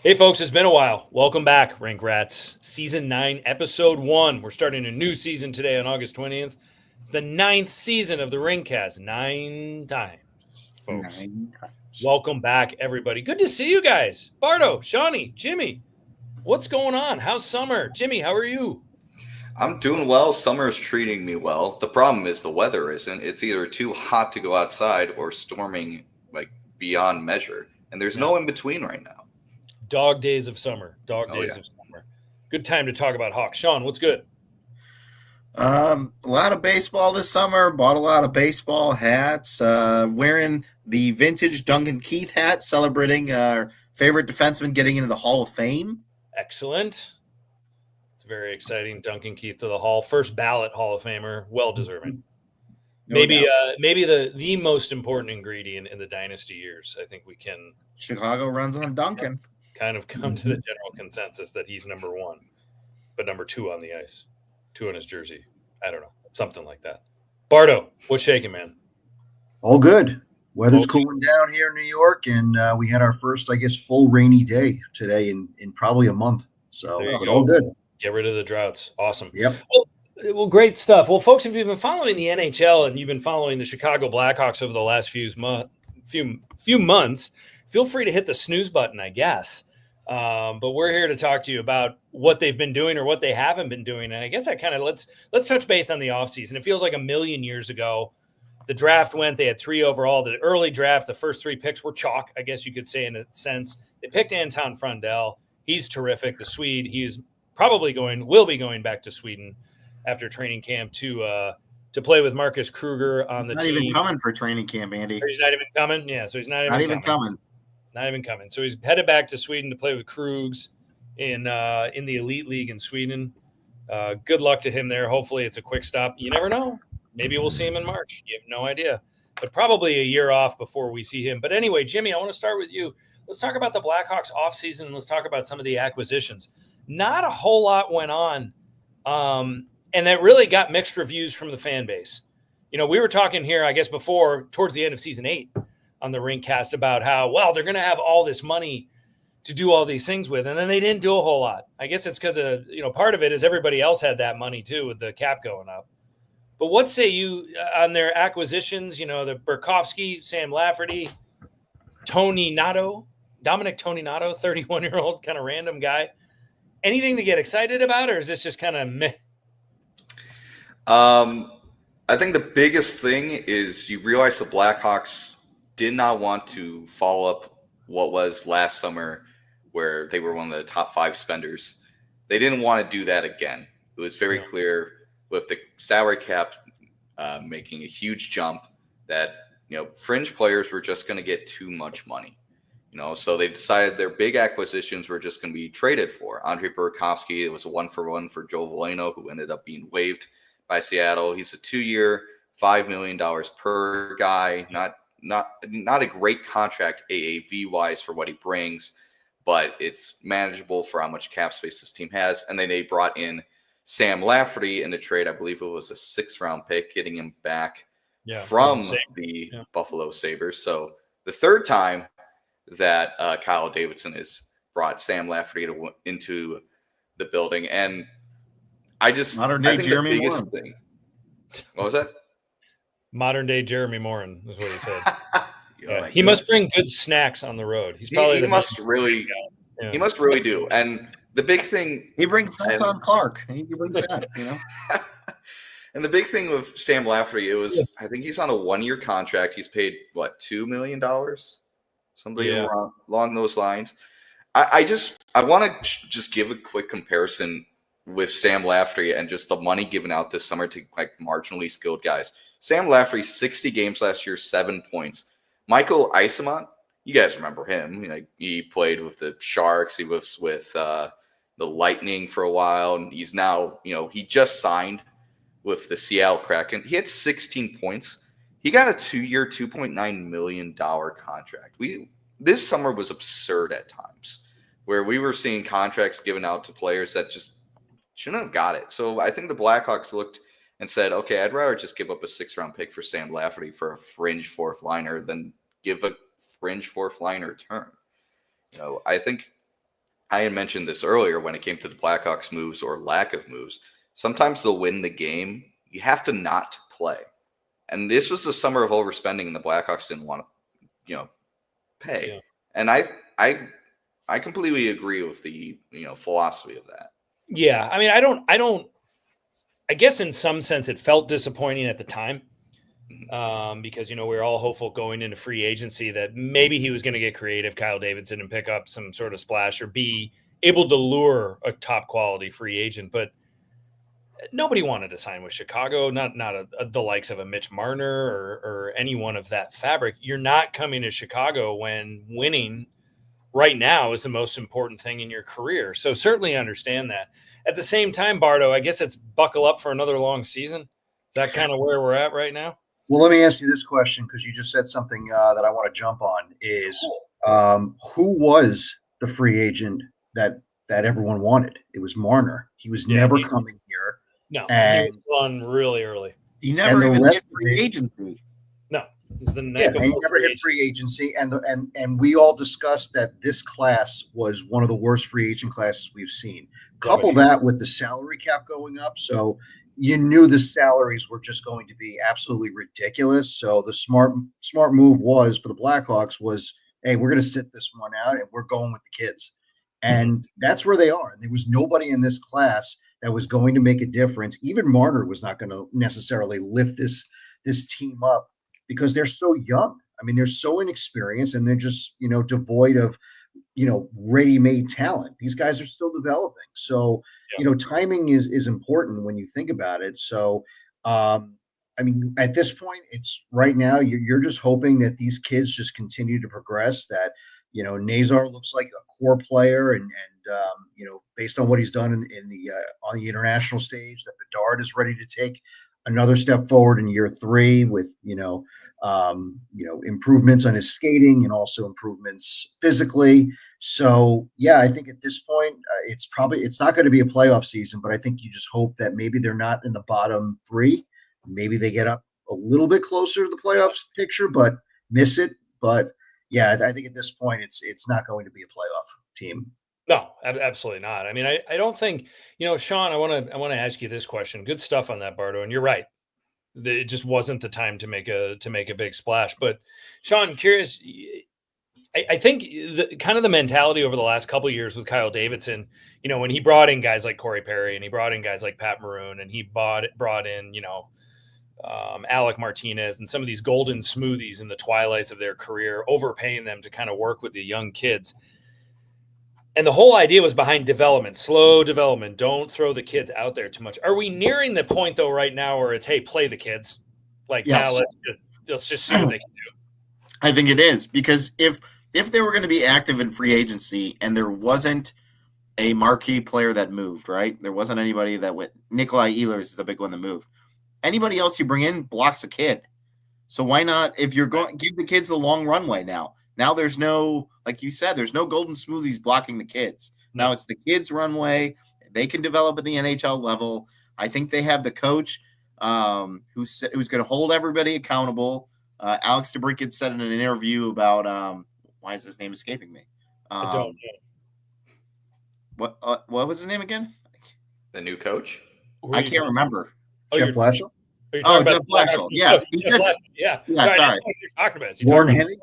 Hey, folks, it's been a while. Welcome back, Rank Rats. Season 9, Episode 1. We're starting a new season today on August 20th. It's the 9th season of the Rinkcast. 9 times, folks. 9 times. Welcome back, everybody. Good to see you guys. Bardo, Shawnee, Jimmy, what's going on? How's summer? Jimmy, how are you? I'm doing well. Summer's treating me well. The problem is the weather isn't. It's either too hot to go outside or storming like beyond measure. And there's no in between right now. Dog days of summer. Of summer. Good time to talk about Hawks. Sean, what's good? A lot of baseball this summer. Bought a lot of baseball hats. Wearing the vintage Duncan Keith hat, celebrating our favorite defenseman getting into the Hall of Fame. Excellent. It's very exciting. Duncan Keith to the Hall. First ballot Hall of Famer. Well deserving. Maybe the most important ingredient in the dynasty years. I think we can. Chicago runs on Duncan. Kind of come to the general consensus that he's number 1, but number 2 on the ice, 2 on his jersey. I don't know, something like that. Bardo, what's shaking, man? All good. Weather's cooling down here in New York, and we had our first, I guess, full rainy day today in probably a month. So, but all good. Get rid of the droughts. Awesome. Yep. Well, great stuff. Well, folks, if you've been following the NHL and you've been following the Chicago Blackhawks over the last few months, feel free to hit the snooze button, I guess. But we're here to talk to you about what they've been doing or what they haven't been doing. And I guess that kind of let's touch base on the offseason. It feels like a million years ago. The draft went, they had 3 overall. The early draft, the first 3 picks were chalk, I guess you could say in a sense. They picked Anton Frundell. He's terrific. The Swede, he is will be going back to Sweden after training camp to play with Marcus Kruger on the team. Not even coming for training camp, Andy. He's not even coming? Yeah, so he's not even coming. Not even coming. So he's headed back to Sweden to play with Krugs in the Elite League in Sweden. Good luck to him there. Hopefully it's a quick stop. You never know. Maybe we'll see him in March. You have no idea. But probably a year off before we see him. But anyway, Jimmy, I want to start with you. Let's talk about the Blackhawks offseason, and let's talk about some of the acquisitions. Not a whole lot went on, and that really got mixed reviews from the fan base. You know, we were talking here, I guess, before, towards the end of season 8 on the Rinkcast about how, well, they're going to have all this money to do all these things with, and then they didn't do a whole lot. I guess it's because of, part of it is everybody else had that money too with the cap going up. But what say you on their acquisitions? The Burakovsky, Sam Lafferty, Dominic Toninato, 31-year-old kind of random guy. Anything to get excited about, or is this just kind of meh? I think the biggest thing is you realize the Blackhawks did not want to follow up what was last summer where they were one of the top 5 spenders. They didn't want to do that again. It was very clear with the salary cap making a huge jump that, fringe players were just going to get too much money. So they decided their big acquisitions were just going to be traded for. Andre Burakovsky, it was a 1-for-1 for Joe Veleno, who ended up being waived by Seattle. He's a 2-year, $5 million per guy. Not a great contract AAV-wise for what he brings, but it's manageable for how much cap space this team has. And then they brought in Sam Lafferty in the trade. I believe it was a 6th-round pick, getting him back from the Buffalo Sabres. So the third time that Kyle Davidson has brought Sam Lafferty into the building. And I think Jeremy the biggest thing. What was that? Modern day Jeremy Morin is what he said. He must bring good snacks on the road. He's probably he must really do. And the big thing he brings snacks on Clark. He brings that, And the big thing with Sam Lafferty, I think he's on a 1-year contract. He's paid $2 million, something along those lines. I want to just give a quick comparison with Sam Lafferty and just the money given out this summer to marginally skilled guys. Sam Lafferty, 60 games last year, 7 points. Michael Eyssimont, you guys remember him. He played with the Sharks. He was with the Lightning for a while. And he's now, he just signed with the Seattle Kraken. He had 16 points. He got a 2-year, $2.9 million contract. This summer was absurd at times, where we were seeing contracts given out to players that just shouldn't have got it. So I think the Blackhawks looked and said, okay, I'd rather just give up a 6th-round pick for Sam Lafferty for a fringe 4th-liner than give a fringe 4th-liner term. I think I had mentioned this earlier when it came to the Blackhawks moves or lack of moves. Sometimes they'll win the game. You have to not play. And this was the summer of overspending, and the Blackhawks didn't want to, pay. Yeah. And I completely agree with the philosophy of that. Yeah, I mean, I guess in some sense it felt disappointing at the time because, we were all hopeful going into free agency that maybe he was going to get creative, Kyle Davidson, and pick up some sort of splash or be able to lure a top quality free agent. But nobody wanted to sign with Chicago, not the likes of a Mitch Marner or anyone of that fabric. You're not coming to Chicago when winning right now is the most important thing in your career. So certainly understand that. At the same time, Bardo, I guess it's buckle up for another long season. Is that kind of where we're at right now? Well, let me ask you this question, because you just said something that I want to jump on is who was the free agent that everyone wanted? It was Marner. He was never coming here. No, and he was gone really early. He never even hit free agency. No, it was the night Yeah, before he never hit free agency, and we all discussed that this class was one of the worst free agent classes we've seen. Couple that with the salary cap going up, so you knew the salaries were just going to be absolutely ridiculous. So the smart move was for the Blackhawks was, hey, we're going to sit this one out and we're going with the kids, and that's where they are. There was nobody in this class that was going to make a difference. Even Marner was not going to necessarily lift this team up, because they're so young. I mean, they're so inexperienced, and they're just, devoid of, ready-made talent. These guys are still developing. So, timing is important when you think about it. So, I mean, at this point, it's right now, you're just hoping that these kids just continue to progress, that, Nazar looks like a core player, and based on what he's done in the on the international stage, that Bedard is ready to take another step forward in year 3 with, improvements on his skating and also improvements physically. So, yeah, I think at this point, it's not going to be a playoff season, but I think you just hope that maybe they're not in the bottom 3. Maybe they get up a little bit closer to the playoffs picture, but miss it. But yeah, I think at this point, it's not going to be a playoff team. No, absolutely not. I mean, I don't think, Sean, I want to ask you this question. Good stuff on that, Bardo. And you're right. It just wasn't the time to make a big splash. But Sean, curious, I think the mentality over the last couple of years with Kyle Davidson, when he brought in guys like Corey Perry and he brought in guys like Pat Maroon and he brought in, Alec Martinez and some of these golden smoothies in the twilights of their career, overpaying them to kind of work with the young kids. And the whole idea was behind development, slow development. Don't throw the kids out there too much. Are we nearing the point, though, right now where it's, hey, play the kids? Like, yes. Now let's just see what they can do. I think it is, because if they were going to be active in free agency and there wasn't a marquee player that moved, right? There wasn't anybody that went. Nikolai Ehlers is the big one that moved. Anybody else you bring in blocks a kid. So why not, if you're going, give the kids the long runway now? Now there's no, like you said, there's no golden smoothies blocking the kids. Now it's the kids' runway. They can develop at the NHL level. I think they have the coach who's going to hold everybody accountable. Alex DeBrincat said in an interview about why is his name escaping me? I don't know. What was his name again? The new coach? I can't remember. Jeff Blashill? Jeff Blashill. Yeah. Yeah. Sorry. Warren Henry?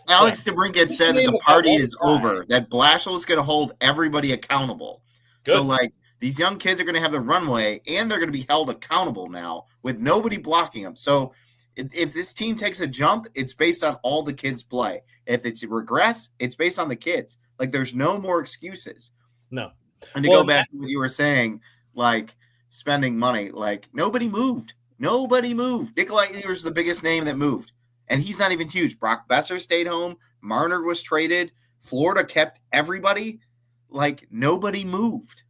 Alex DeBrincat said that the party is over, that Blashill is going to hold everybody accountable. Good. So, these young kids are going to have the runway, and they're going to be held accountable now with nobody blocking them. So, if this team takes a jump, it's based on all the kids play. If it's a regress, it's based on the kids. There's no more excuses. No. And to go back to what you were saying, spending money, nobody moved. Nobody moved. Nikolai Ehlers is the biggest name that moved. And he's not even huge. Brock Besser stayed home. Marner was traded. Florida kept everybody. Nobody moved.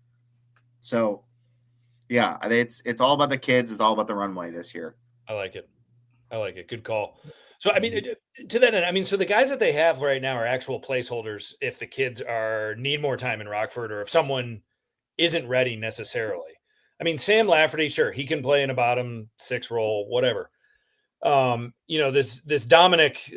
So, yeah, it's all about the kids. It's all about the runway this year. I like it. Good call. So, I mean, to that end, so the guys that they have right now are actual placeholders if the kids need more time in Rockford or if someone isn't ready necessarily. I mean, Sam Lafferty, sure, he can play in a bottom 6 role, whatever. This Dominic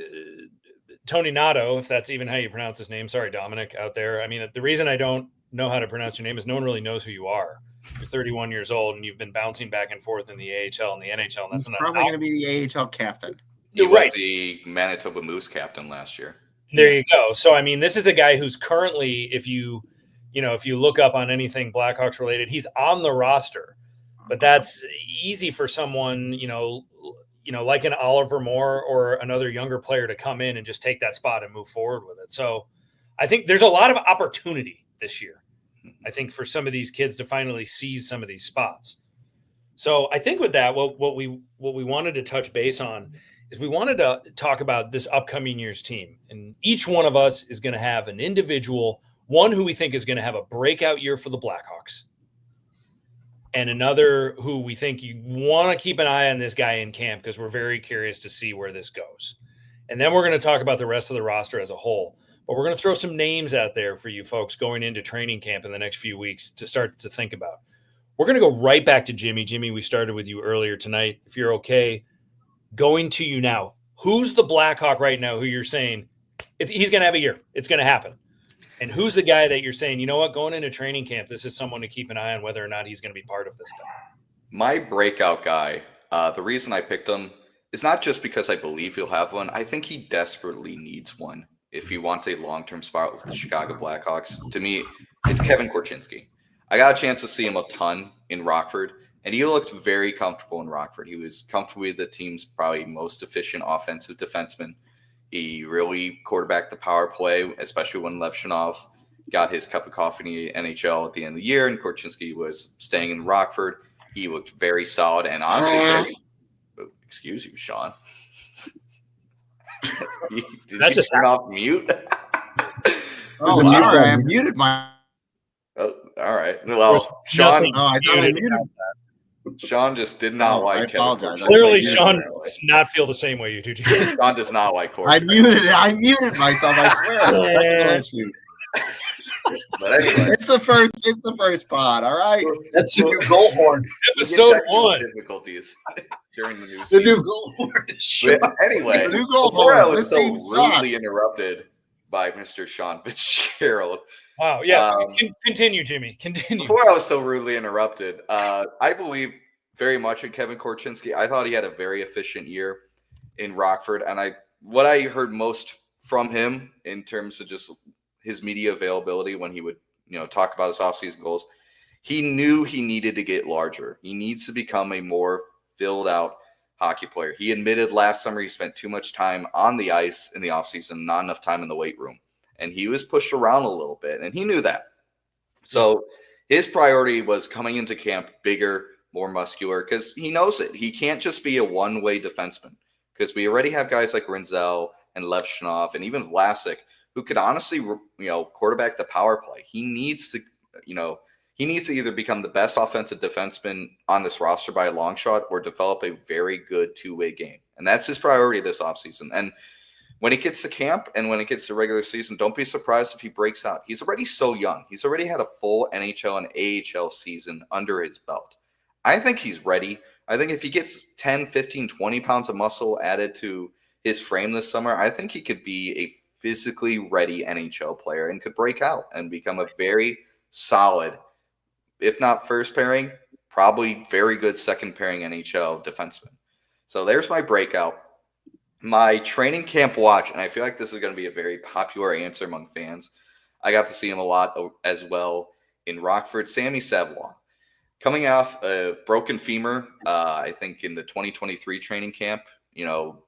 Tony Nato, if that's even how you pronounce his name. Sorry, Dominic, out there. I mean, the reason I don't know how to pronounce your name is no one really knows who you are. You're 31 years old, and you've been bouncing back and forth in the AHL and the NHL. And that's probably going to be the AHL captain. He was the Manitoba Moose captain last year. There you go. So, I mean, this is a guy who's currently, if you look up on anything Blackhawks related, he's on the roster. But that's easy for someone, like an Oliver Moore or another younger player to come in and just take that spot and move forward with it. So I think there's a lot of opportunity this year, I think, for some of these kids to finally seize some of these spots. So I think with that, what we wanted to touch base on is we wanted to talk about this upcoming year's team. And each one of us is going to have an individual, one who we think is going to have a breakout year for the Blackhawks, and another who we think you want to keep an eye on this guy in camp because we're very curious to see where this goes. And then we're going to talk about the rest of the roster as a whole. But we're going to throw some names out there for you folks going into training camp in the next few weeks to start to think about. We're going to go right back to Jimmy. Jimmy, we started with you earlier tonight. If you're okay, going to you now. Who's the Blackhawk right now who you're saying he's going to have a year? It's going to happen. And who's the guy that you're saying, you know what, going into training camp, this is someone to keep an eye on whether or not he's going to be part of this thing? My breakout guy, the reason I picked him is not just because I believe he'll have one. I think he desperately needs one if he wants a long-term spot with the Chicago Blackhawks. To me, it's Kevin Korchinski. I got a chance to see him a ton in Rockford, and he looked very comfortable in Rockford. He was comfortable with the team's probably most efficient offensive defenseman. He really quarterbacked the power play, especially when Levshunov got his cup of coffee in the NHL at the end of the year, and Korchinski was staying in Rockford. He looked very solid and honestly excuse you, Sean. Did That's you just turn off mute? Oh, sorry, I muted my. Oh, all right. Well, Sean. Oh, I thought I muted. Sean just did not like I apologize. Clearly, Sean does not feel the same way you do. Sean does not like Corey. I muted myself. I swear. But anyway, it's the first pod. All right, That's the new goal horn. Episode 1. Difficulties during the new The season. new goal horn. But anyway, The new goal before I horn. was This so team sucks. rudely interrupted by Mr. Sean Fitzgerald. Wow. Yeah. Continue, Jimmy. Continue. Before I was so rudely interrupted, I believe very much in Kevin Korchinski. I thought he had a very efficient year in Rockford, and what I heard most from him in terms of just his media availability when he would talk about his offseason goals, he knew he needed to get larger. He needs to become a more filled out hockey player. He admitted last summer he spent too much time on the ice in the offseason, not enough time in the weight room. And he was pushed around a little bit, and he knew that. So his priority was coming into camp bigger, more muscular, because he knows it. He can't just be a one-way defenseman, because we already have guys like Rinzel and Levshunov and even Vlasic who could honestly, quarterback the power play. He needs to, either become the best offensive defenseman on this roster by a long shot or develop a very good two-way game. And that's his priority this offseason. And when it gets to camp and when it gets to regular season, don't be surprised if he breaks out. He's already so young. He's already had a full NHL and AHL season under his belt. I think he's ready. I think if he gets 10, 15, 20 pounds of muscle added to his frame this summer, I think he could be a physically ready NHL player and could break out and become a very solid, if not first pairing, probably very good second pairing NHL defenseman. So there's my breakout. My training camp watch, and I feel like this is going to be a very popular answer among fans. I got to see him a lot as well in Rockford. Sammy Savoie, coming off a broken femur, I think in the 2023 training camp,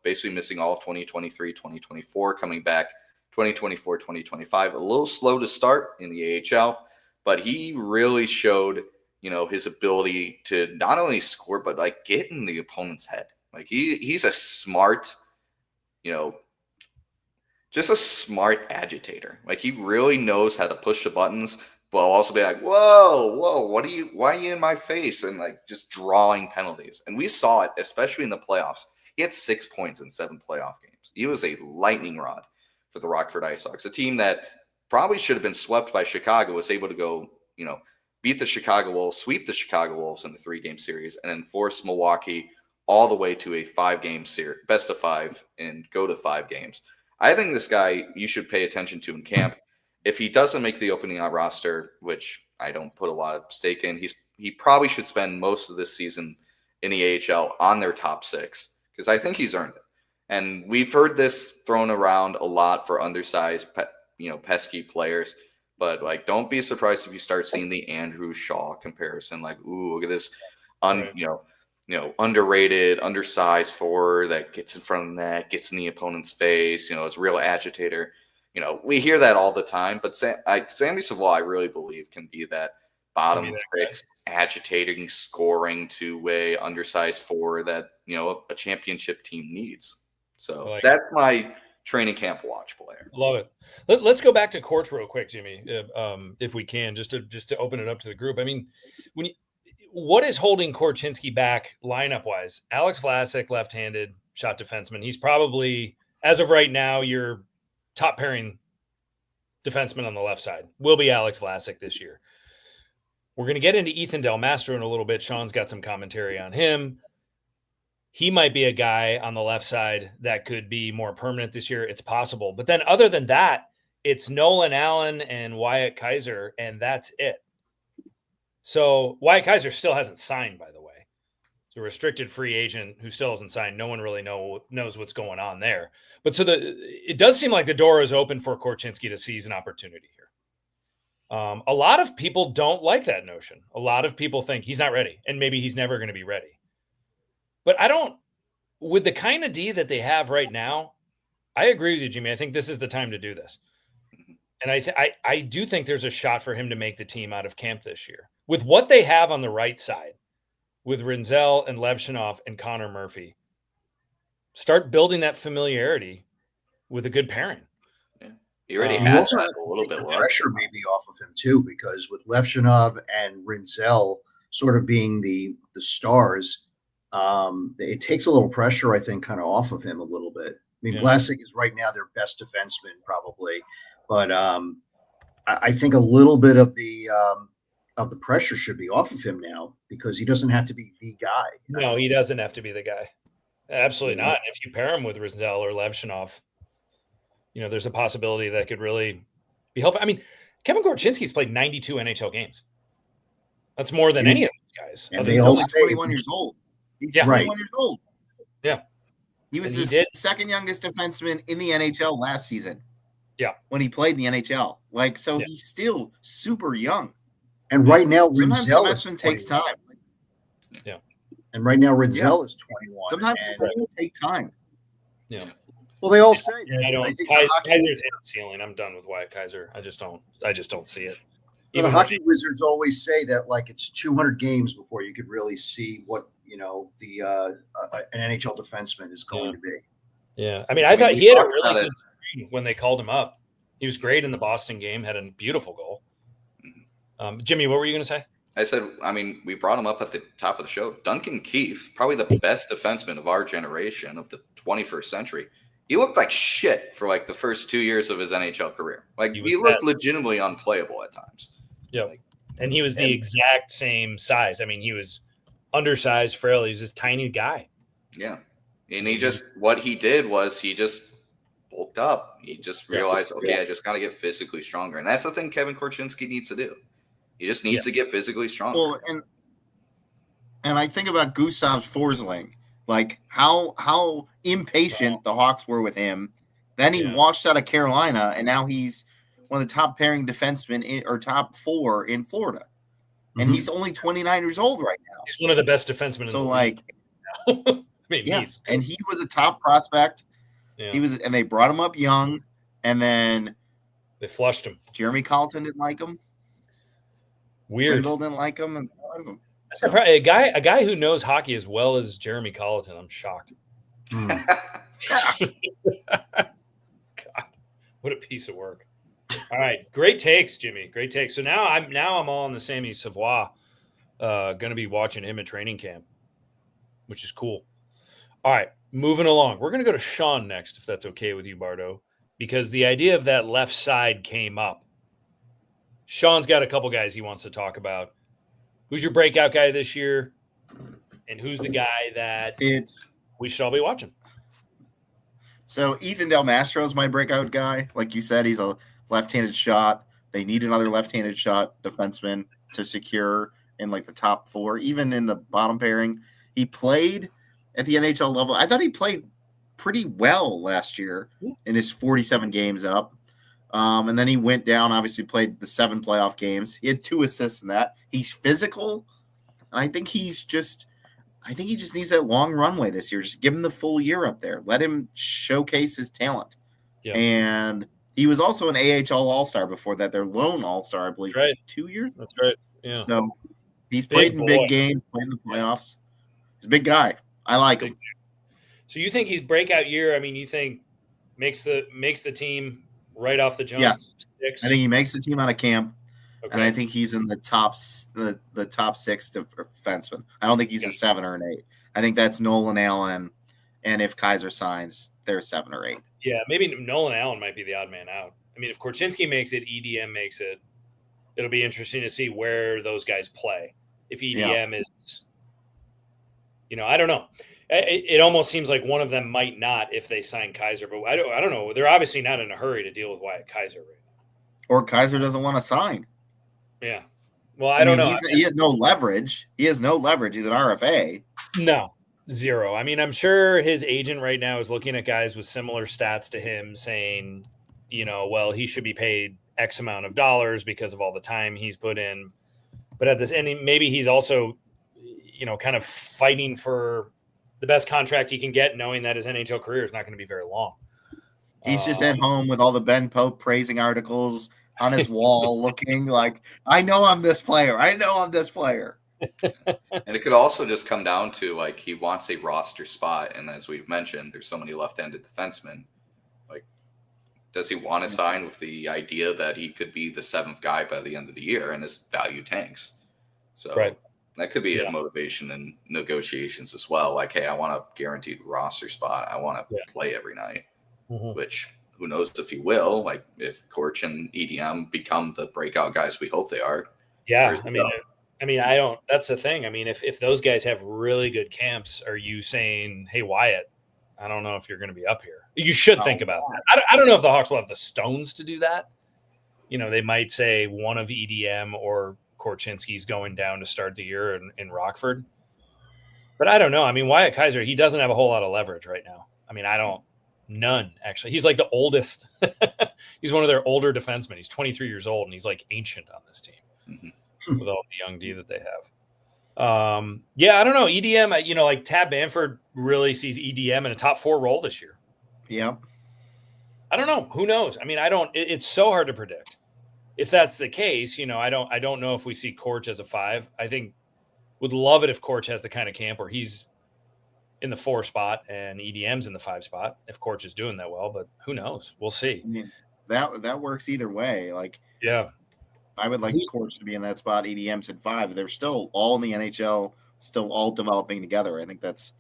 basically missing all of 2023, 2024, coming back 2024, 2025. A little slow to start in the AHL, but he really showed, his ability to not only score, but get in the opponent's head. He's a smart, just a smart agitator. He really knows how to push the buttons, but also be like, whoa, why are you in my face? And just drawing penalties. And we saw it, especially in the playoffs. He had 6 points in 7 playoff games. He was a lightning rod for the Rockford Ice Hawks. A team that probably should have been swept by Chicago was able to go, beat the Chicago Wolves, sweep the Chicago Wolves in the 3-game series, and then force Milwaukee all the way to a 5-game series, best of 5, and go to 5 games. I think this guy you should pay attention to in camp. If he doesn't make the opening night roster, which I don't put a lot of stake in, he probably should spend most of this season in the AHL on their top 6 because I think he's earned it. And we've heard this thrown around a lot for undersized, pesky players. But like, don't be surprised if you start seeing the Andrew Shaw comparison. Like, ooh, look at this, underrated, undersized forward that gets in front of the net, gets in the opponent's face. Is a real agitator. We hear that all the time. But Sammy Savoie, I really believe, can be that bottom 6 agitating, scoring 2-way undersized forward that a championship team needs. So that's my training camp watch player. Love it. Let's go back to Courts real quick, Jimmy, if we can, just to open it up to the group. I mean, what is holding Korchinski back lineup wise? Alex Vlasic, left-handed shot defenseman. He's probably, as of right now, your top pairing defenseman on the left side. Will be Alex Vlasic this year. We're going to get into Ethan Del Mastro in a little bit. Sean's got some commentary on him. He might be a guy on the left side that could be more permanent this year. It's possible. But then other than that, it's Nolan Allen and Wyatt Kaiser, and that's it. So Wyatt Kaiser still hasn't signed, by the way. It's a restricted free agent who still hasn't signed. No one really knows what's going on there. But it does seem like the door is open for Korchinski to seize an opportunity here. A lot of people don't like that notion. A lot of people think he's not ready, and maybe he's never going to be ready. But with the kind of D that they have right now, I agree with you, Jimmy. I think this is the time to do this. And I do think there's a shot for him to make the team out of camp this year. With what they have on the right side, with Rinzel and Levshinov and Connor Murphy, start building that familiarity with a good pairing. Yeah. He already has that a little bit. Pressure maybe off of him too, because with Levshinov and Rinzel sort of being the stars, it takes a little pressure, I think, kind of off of him a little bit. I mean, Vlasic is right now their best defenseman, probably, but I think a little bit of the pressure should be off of him now because he doesn't have to be the guy. No, he doesn't have to be the guy. Absolutely not. If you pair him with Rinzel or Levshinov, there's a possibility that could really be helpful. I mean, Kevin Korchinski's played 92 NHL games. That's more than any of these guys. And he's only 21 years old. He's 21 years old. Yeah. He was the second youngest defenseman in the NHL last season. Yeah. When he played in the NHL. He's still super young. And right now, Rinzel takes time. Yeah. And right now, Rinzel is 21. Sometimes it take time. Yeah. Well, they all say that. I think Kaiser's hit the ceiling. I'm done with Wyatt Kaiser. I just don't see it. The hockey wizards always say that it's 200 games before you could really see what an NHL defenseman is going to be. Yeah, I mean, I thought he had a really good screen when they called him up. He was great in the Boston game. Had a beautiful goal. Jimmy, what were you going to say? I said, we brought him up at the top of the show. Duncan Keith, probably the best defenseman of our generation of the 21st century. He looked like shit for the first 2 years of his NHL career. He looked legitimately unplayable at times. Yeah, and he was the exact same size. I mean, he was undersized, frail. He was this tiny guy. Yeah, and what he did was he just bulked up. He just realized, I just got to get physically stronger, and that's the thing Kevin Korchinski needs to do. He just needs to get physically stronger. Well, and I think about Gustav Forsling, how impatient the Hawks were with him. Then he washed out of Carolina, and now he's one of the top pairing defensemen or top 4 in Florida. And he's only 29 years old right now. He's one of the best defensemen in the league. And he was a top prospect. Yeah. He was, and they brought him up young, and then they flushed him. Jeremy Colleton didn't like him. Weird. Wendell didn't like him, and so. A guy who knows hockey as well as Jeremy Colleton. I'm shocked. God, what a piece of work. All right, great takes, Jimmy. Great takes. So now I'm all on the Sammy Savoie. Going to be watching him at training camp, which is cool. All right, moving along. We're going to go to Sean next, if that's okay with you, Bardo, because the idea of that left side came up. Sean's got a couple guys he wants to talk about. Who's your breakout guy this year, and who's the guy that we should all be watching? So Ethan Del Mastro is my breakout guy. Like you said, he's a left-handed shot. They need another left-handed shot defenseman to secure in like the top 4, even in the bottom pairing. He played at the NHL level. I thought he played pretty well last year in his 47 games up. And then he went down, obviously played the 7 playoff games. He had 2 assists in that. He's physical. I think he just needs that long runway this year. Just give him the full year up there. Let him showcase his talent. Yeah. And he was also an AHL All-Star before that. Their lone All-Star, I believe, right. 2 years. That's right. Yeah. So he's played in big games, played in the playoffs. He's a big guy. I like him. So you think he's breakout year? I mean, you think makes the team right off the jump? Yes. 6? I think he makes the team out of camp. Okay. And I think he's in the top 6 defensemen. I don't think he's a 7 or an 8. I think that's Nolan Allen, and if Kaiser signs, they're 7 or 8. Yeah, maybe Nolan Allen might be the odd man out. I mean, if Korchinski makes it, EDM makes it. It'll be interesting to see where those guys play. If EDM is, I don't know. It almost seems like one of them might not if they sign Kaiser, but I don't know. They're obviously not in a hurry to deal with Wyatt Kaiser right now. Or Kaiser doesn't want to sign. Yeah. Well, I don't know. He has no leverage. He's an RFA. No, 0. I mean, I'm sure his agent right now is looking at guys with similar stats to him saying, well, he should be paid X amount of dollars because of all the time he's put in. But at this, and maybe he's also, kind of fighting for the best contract he can get, knowing that his NHL career is not going to be very long. He's just at home with all the Ben Pope praising articles on his wall, looking like, I know I'm this player. And it could also just come down to, like, he wants a roster spot. And as we've mentioned, there's so many left-handed defensemen. Like, does he want to sign with the idea that he could be the 7th guy by the end of the year and his value tanks? So that could be a motivation in negotiations as well. Like, hey, I want a guaranteed roster spot. I want to play every night, which who knows if he will. Like, if Korch and EDM become the breakout guys we hope they are. Yeah, I don't. That's the thing. I mean, if those guys have really good camps, are you saying, hey, Wyatt, I don't know if you're going to be up here? You should think about that. I don't know if the Hawks will have the stones to do that. They might say one of EDM or Korchinski's going down to start the year in Rockford. But I don't know. I mean, Wyatt Kaiser, he doesn't have a whole lot of leverage right now. I mean, none, actually. He's like the oldest. He's one of their older defensemen. He's 23 years old, and he's like ancient on this team with all the young D that they have. I don't know. EDM, like Tab Bamford really sees EDM in a top 4 role this year. Yeah. I don't know. Who knows? I mean, it's so hard to predict. If that's the case, I don't know if we see Korch as a 5. I think would love it if Korch has the kind of camp where he's in the 4 spot and EDM's in the 5 spot, if Korch is doing that well, but who knows? We'll see. I mean, that works either way. Like, I would like Korch to be in that spot. EDM's at 5. They're still all in the NHL, still all developing together. I think that's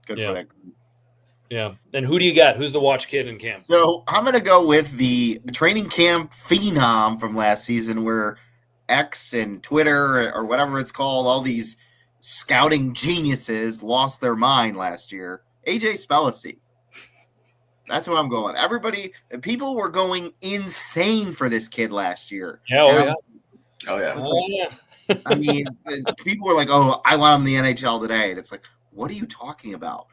good for that group. Yeah. And who do you got? Who's the watch kid in camp? So I'm going to go with the training camp phenom from last season, where X and Twitter or whatever it's called, all these scouting geniuses lost their mind last year. AJ Spellacy. That's who I'm going. People were going insane for this kid last year. Yeah. Oh yeah. I mean, people were like, "Oh, I want him in the NHL today," and it's like, what are you talking about?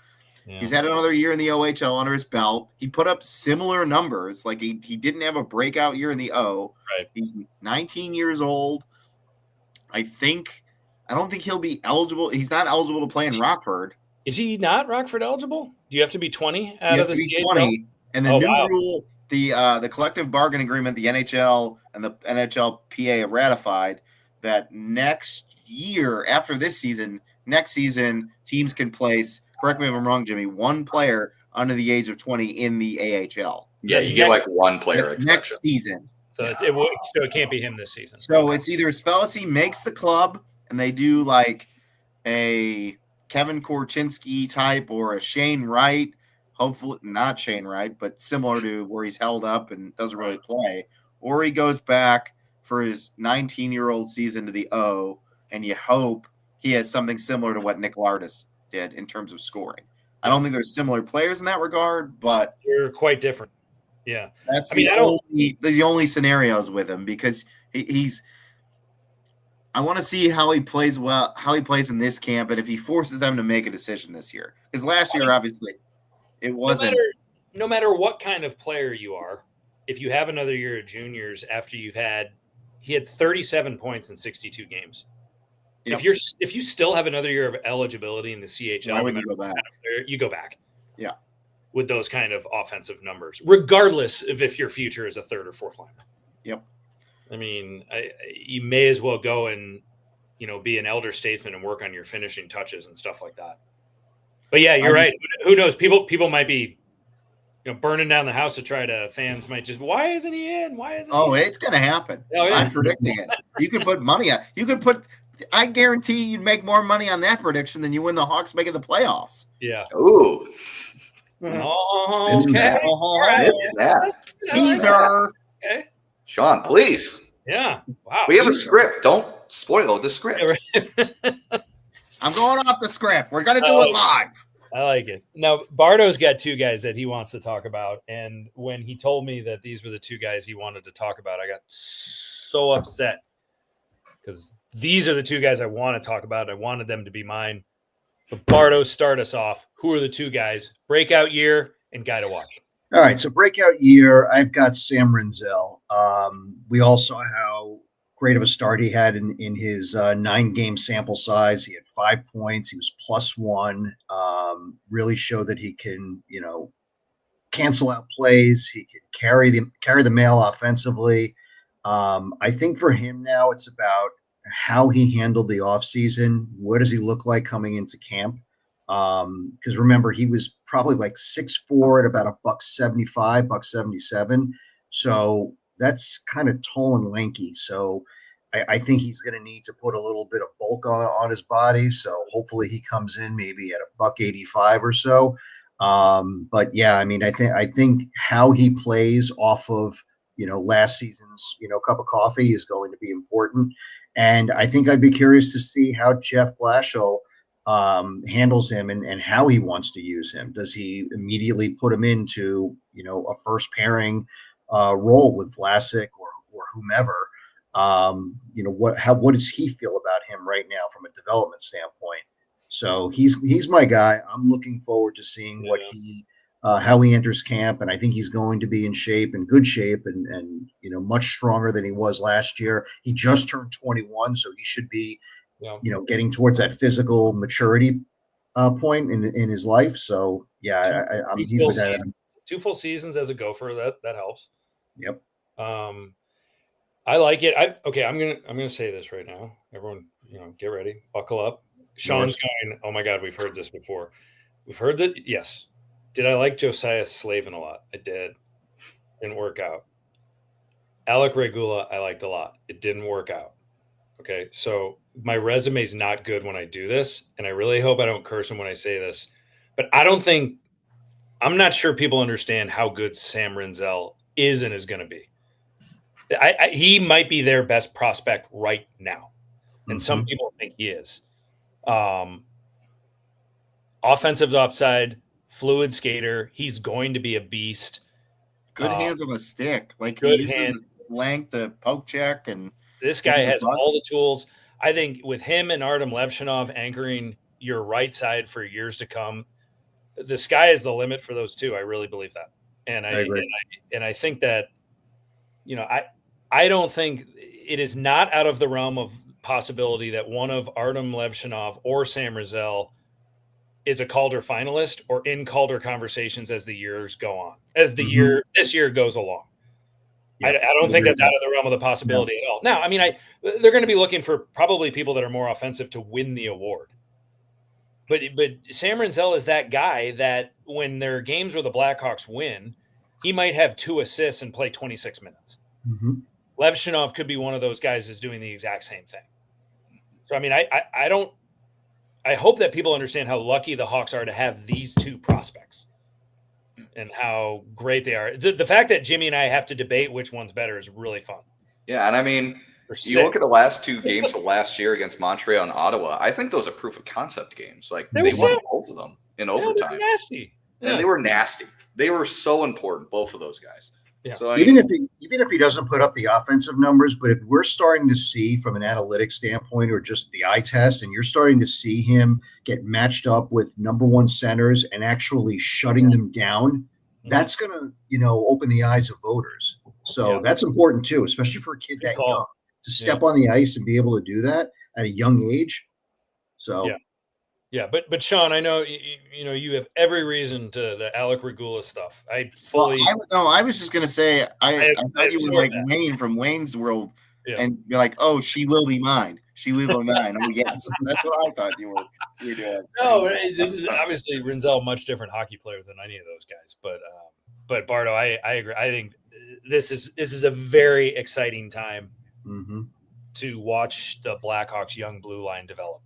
Yeah. He's had another year in the OHL under his belt. He put up similar numbers. Like, he didn't have a breakout year in the O. Right. He's 19 years old. I don't think he'll be eligible. He's not eligible to play in Rockford. Is he not Rockford eligible? Do you have to be 20 out you of have the to be 20. And the new rule, the collective bargaining agreement, the NHL and the NHLPA have ratified that next year, after this season, next season, teams can place, correct me if I'm wrong, Jimmy, 1 player under the age of 20 in the AHL. Yeah, you get like 1 player next season. So it can't be him this season. So it's either Spellacy makes the club and they do like a Kevin Korchinski type or a Shane Wright, hopefully not Shane Wright, but similar to where he's held up and doesn't really play, or he goes back for his 19-year-old season to the O, and you hope he has something similar to what Nick Lardis did in terms of scoring. I don't think there's similar players in that regard, but they're quite different. Yeah, that's the only scenarios with him because he's. I want to see how he plays in this camp, and if he forces them to make a decision this year. Because last year, obviously, it wasn't. No matter what kind of player you are, if you have another year of juniors after he had 37 points in 62 games. Yep. If you still have another year of eligibility in the CHL, why would you go back? You go back. Yeah. With those kind of offensive numbers, regardless of if your future is a third or fourth liner. Yep. I mean, you may as well go and, be an elder statesman and work on your finishing touches and stuff like that. But yeah, you're right. Who knows? People might be, burning down the house to try to. Fans might just, why isn't he in? Why isn't? Oh, it's going to happen. Oh, yeah. I'm predicting it. You can put money on. I guarantee you'd make more money on that prediction than you win the Hawks making the playoffs. Yeah. Ooh. Oh, okay. Right. Teaser. Okay. Sean, please. Yeah. Wow. We have a script. Don't spoil the script. I'm going off the script. We're going to do it live. I like it. Now, Bardo's got two guys that he wants to talk about. And when he told me that these were the two guys he wanted to talk about, I got so upset because these are the two guys I want to talk about. I wanted them to be mine. But Bardo, start us off. Who are the two guys? Breakout year and guy to watch. All right, so breakout year, I've got Sam Rinzel. We all saw how great of a start he had in his 9-game sample size. He had 5 points. He was +1. Really showed that he can, cancel out plays. He can carry the mail offensively. I think for him now, it's about how he handled the offseason. What does he look like coming into camp? Because remember, he was probably like 6'4" at about $175, $177. So that's kind of tall and lanky. So I think he's going to need to put a little bit of bulk on his body. So hopefully he comes in maybe at $185 or so. But yeah, I mean, I think how he plays off of, last season's, cup of coffee is going to be important. And I think I'd be curious to see how Jeff Blashill handles him and how he wants to use him. Does he immediately put him into, a first pairing role with Vlasic or whomever? What does he feel about him right now from a development standpoint? So he's my guy. I'm looking forward to seeing what how he enters camp, and I think he's going to be in good shape, and much stronger than he was last year. He just turned 21, so he should be, getting towards that physical maturity point in his life. So yeah, he's the guy. 2 full seasons as a Gopher, that helps. Yep. I like it. I'm gonna say this right now. Everyone, get ready, buckle up. Sean's going, oh my God, we've heard this before. We've heard that. Yes. Did I like Josiah Slavin a lot? I did. Didn't work out. Alec Regula, I liked a lot. It didn't work out. Okay. So my resume is not good when I do this. And I really hope I don't curse him when I say this, but I'm not sure people understand how good Sam Rinzel is and is going to be. He might be their best prospect right now. And some people think he is. Offensive upside, fluid skater. He's going to be a beast. Good hands on a stick. Like he uses his length to poke check. And this guy has all the tools. I think with him and Artem Levshinov anchoring your right side for years to come, the sky is the limit for those two. I really believe that. And I agree. And I think that, I don't think it is not out of the realm of possibility that one of Artem Levshinov or Sam Rinzel is a Calder finalist or in Calder conversations as the years go on, as this year goes along. Yeah, I don't think that's out of the realm of the possibility at all. Now, I mean, they're going to be looking for probably people that are more offensive to win the award. But Sam Rinzel is that guy that when there are games where the Blackhawks win, he might have 2 assists and play 26 minutes. Levshinov could be one of those guys that's doing the exact same thing. So, I mean, I hope that people understand how lucky the Hawks are to have these two prospects and how great they are. The fact that Jimmy and I have to debate which one's better is really fun. Yeah, and I mean, you look at the last 2 games of last year against Montreal and Ottawa, I think those are proof of concept games. Like, they won both of them. in overtime. Nasty. Yeah. And they were nasty. They were so important, both of those guys. Yeah. So even if he doesn't put up the offensive numbers, but if we're starting to see from an analytics standpoint or just the eye test, and you're starting to see him get matched up with number one centers and actually shutting them down, that's going to, open the eyes of voters. So that's important too, especially for a kid that young to step on the ice and be able to do that at a young age. So yeah, but Sean, I know you have every reason to the Alec Regula stuff. I fully. Well, I was just gonna say I thought you were like Wayne from Wayne's World, and you're like, oh, she will be mine. She will be mine. Oh yes, that's what I thought you were doing. No, this is obviously Rinzel, much different hockey player than any of those guys. But Bardo, I agree. I think this is a very exciting time to watch the Blackhawks young blue line develop.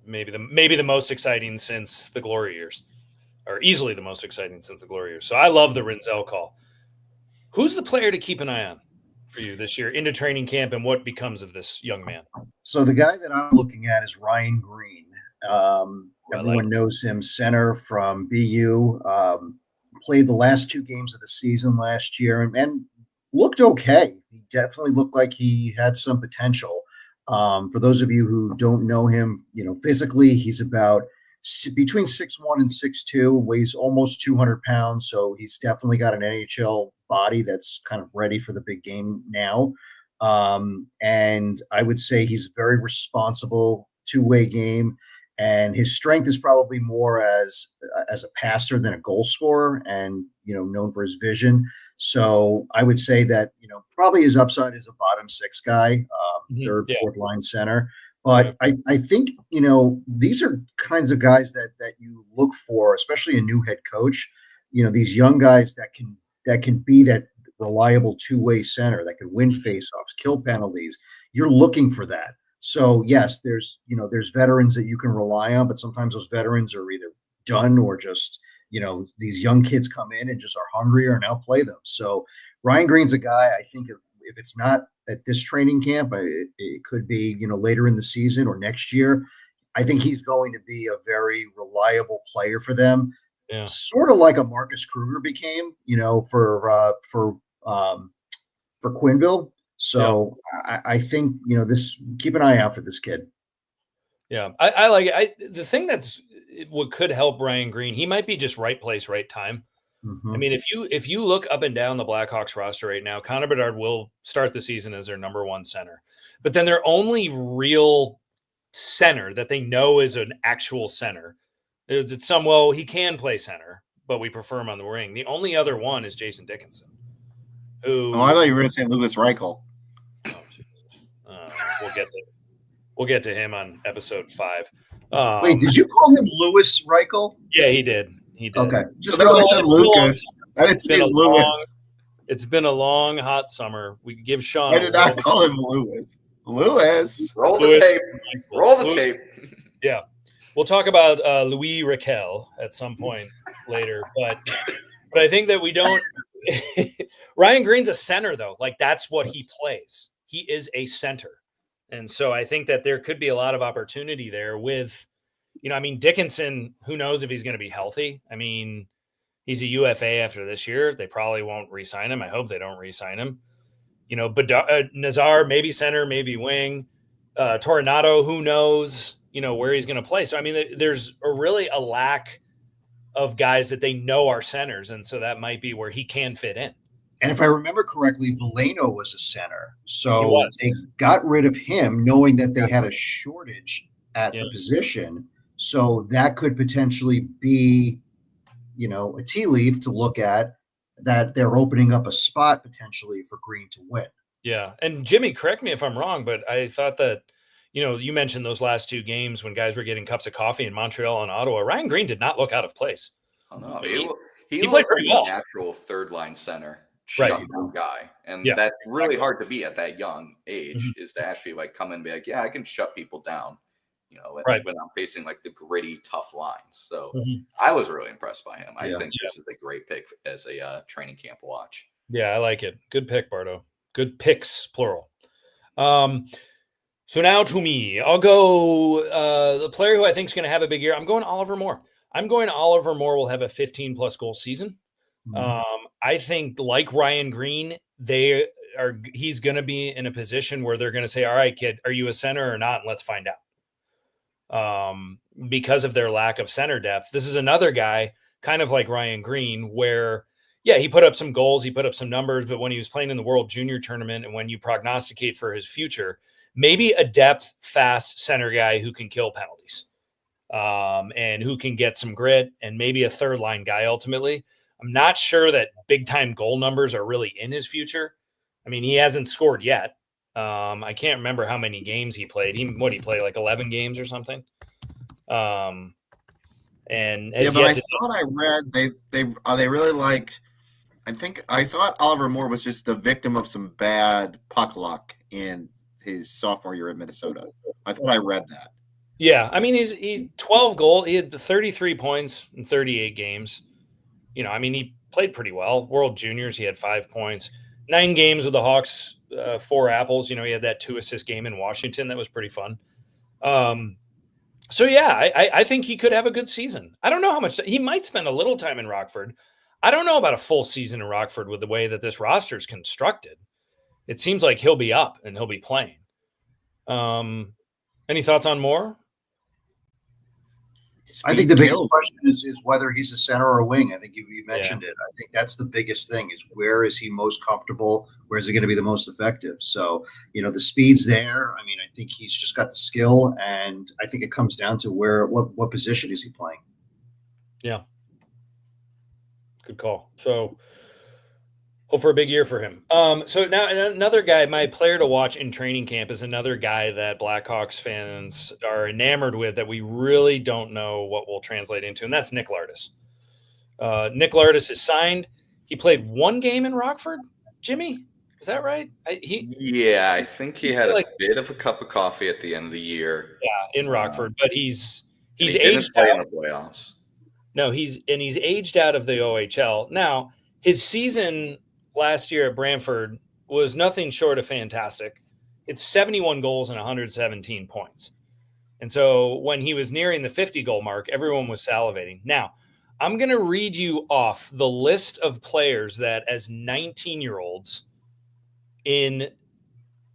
Maybe the most exciting since the glory years, or easily the most exciting since the glory years. So I love the Rinzel call. Who's the player to keep an eye on for you this year into training camp, and what becomes of this young man? So the guy that I'm looking at is Ryan Green. Everyone knows him, center from BU. Played the last 2 games of the season last year and looked okay. He definitely looked like he had some potential. For those of you who don't know him, physically he's about between 6'1" and 6'2", weighs almost 200 pounds. So he's definitely got an NHL body that's kind of ready for the big game now. And I would say he's very responsible, two-way game. And his strength is probably more as a passer than a goal scorer, and known for his vision. So I would say that probably his upside is a bottom 6 guy, third, fourth line center. But I think these are kinds of guys that you look for, especially a new head coach. These young guys that can be that reliable two-way center that can win faceoffs, kill penalties. You're looking for that. So yes, there's veterans that you can rely on, but sometimes those veterans are either done or just, these young kids come in and just are hungrier and outplay them. So Ryan Green's a guy, I think if it's not at this training camp, it could be, later in the season or next year. I think he's going to be a very reliable player for them. Yeah. Sort of like a Marcus Kruger became, for Quinville. So I think, keep an eye out for this kid. Yeah, I like it. The thing what could help Ryan Green, he might be just right place, right time. I mean, if you look up and down the Blackhawks roster right now, Connor Bedard will start the season as their number 1 center. But then their only real center that they know is an actual center. It's he can play center, but we prefer him on the wing. The only other one is Jason Dickinson. Who? Oh, I thought you were going to say Louis Reichel. We'll get to him on episode 5. Wait, did you call him Louis Reichel? Yeah, he did. Okay. Just said Lucas. I didn't say Louis. It's been a long, hot summer. We give Sean. I did not call him Louis. Louis. Roll the tape. Roll the tape. Yeah. We'll talk about Louis Raquel at some point later. But I think that we don't. Ryan Green's a center, though. Like, that's what he plays. He is a center. And so I think that there could be a lot of opportunity there with, Dickinson, who knows if he's going to be healthy. I mean, he's a UFA after this year. They probably won't re-sign him. I hope they don't re-sign him. Nazar, maybe center, maybe wing. Tornado, who knows, where he's going to play. So, I mean, there's really a lack of guys that they know are centers. And so that might be where he can fit in. And if I remember correctly, Veleno was a center. So they got rid of him knowing that they had a shortage at the position. So that could potentially be, a tea leaf to look at, that they're opening up a spot potentially for Green to win. Yeah. And Jimmy, correct me if I'm wrong, but I thought that, you mentioned those last 2 games when guys were getting cups of coffee in Montreal and Ottawa. Ryan Green did not look out of place. Oh, no. He played pretty well. Natural third-line center. Shutdown guy, and that's really hard to be at that young age, is to actually come in and be like, I can shut people down, when I'm facing the gritty, tough lines. So I was really impressed by him. I think this is a great pick as a training camp watch. Yeah, I like it. Good pick, Bardo. Good picks, plural. So now to me, I'll go the player who I think is going to have a big year. I'm going Oliver Moore. I'm going Oliver Moore will have a 15-plus goal season. I think, like Ryan Green, he's going to be in a position where they're going to say, all right, kid, are you a center or not? And let's find out. Because of their lack of center depth. This is another guy, kind of like Ryan Green, where, yeah, he put up some goals, he put up some numbers, but when he was playing in the World Junior Tournament and when you prognosticate for his future, maybe a depth, fast center guy who can kill penalties and who can get some grit, and maybe a third line guy ultimately. I'm not sure that big time goal numbers are really in his future. I mean, he hasn't scored yet. I can't remember how many games he played. He played like 11 games or something. And yeah, but I thought I read they really liked. I thought Oliver Moore was just the victim of some bad puck luck in his sophomore year at Minnesota. I thought I read that. Yeah, I mean he's 12 goals. He had 33 points in 38 games. You know, I mean he played pretty well. World Juniors, he had 5 points. 9 games with the Hawks, 4 apples. You know, he had that 2-assist game in Washington. That was pretty fun. So, yeah, I think he could have a good season. I don't know how much – he might spend a little time in Rockford. I don't know about a full season in Rockford with the way that this roster is constructed. It seems like he'll be up and he'll be playing. Any thoughts on Moore? I think the biggest question is whether he's a center or a wing. I think you mentioned it. I think that's the biggest thing is where is he most comfortable? Where is he going to be the most effective? So, you know, the speed's there. I mean, I think he's just got the skill, and I think it comes down to what position is he playing? Yeah. Good call. So hope for a big year for him. So now another guy, my player to watch in training camp is another guy that Blackhawks fans are enamored with that we really don't know what will translate into, and that's Nick Lardis. Nick Lardis is signed. He played 1 game in Rockford. Jimmy, is that right? I think he had a bit of a cup of coffee at the end of the year. Yeah, in Rockford, but he's aged out. In the playoffs. No, he's aged out of the OHL. Now, his season last year at Brantford was nothing short of fantastic. It's 71 goals and 117 points. And so when he was nearing the 50-goal mark, everyone was salivating. Now, I'm going to read you off the list of players that as 19-year-olds in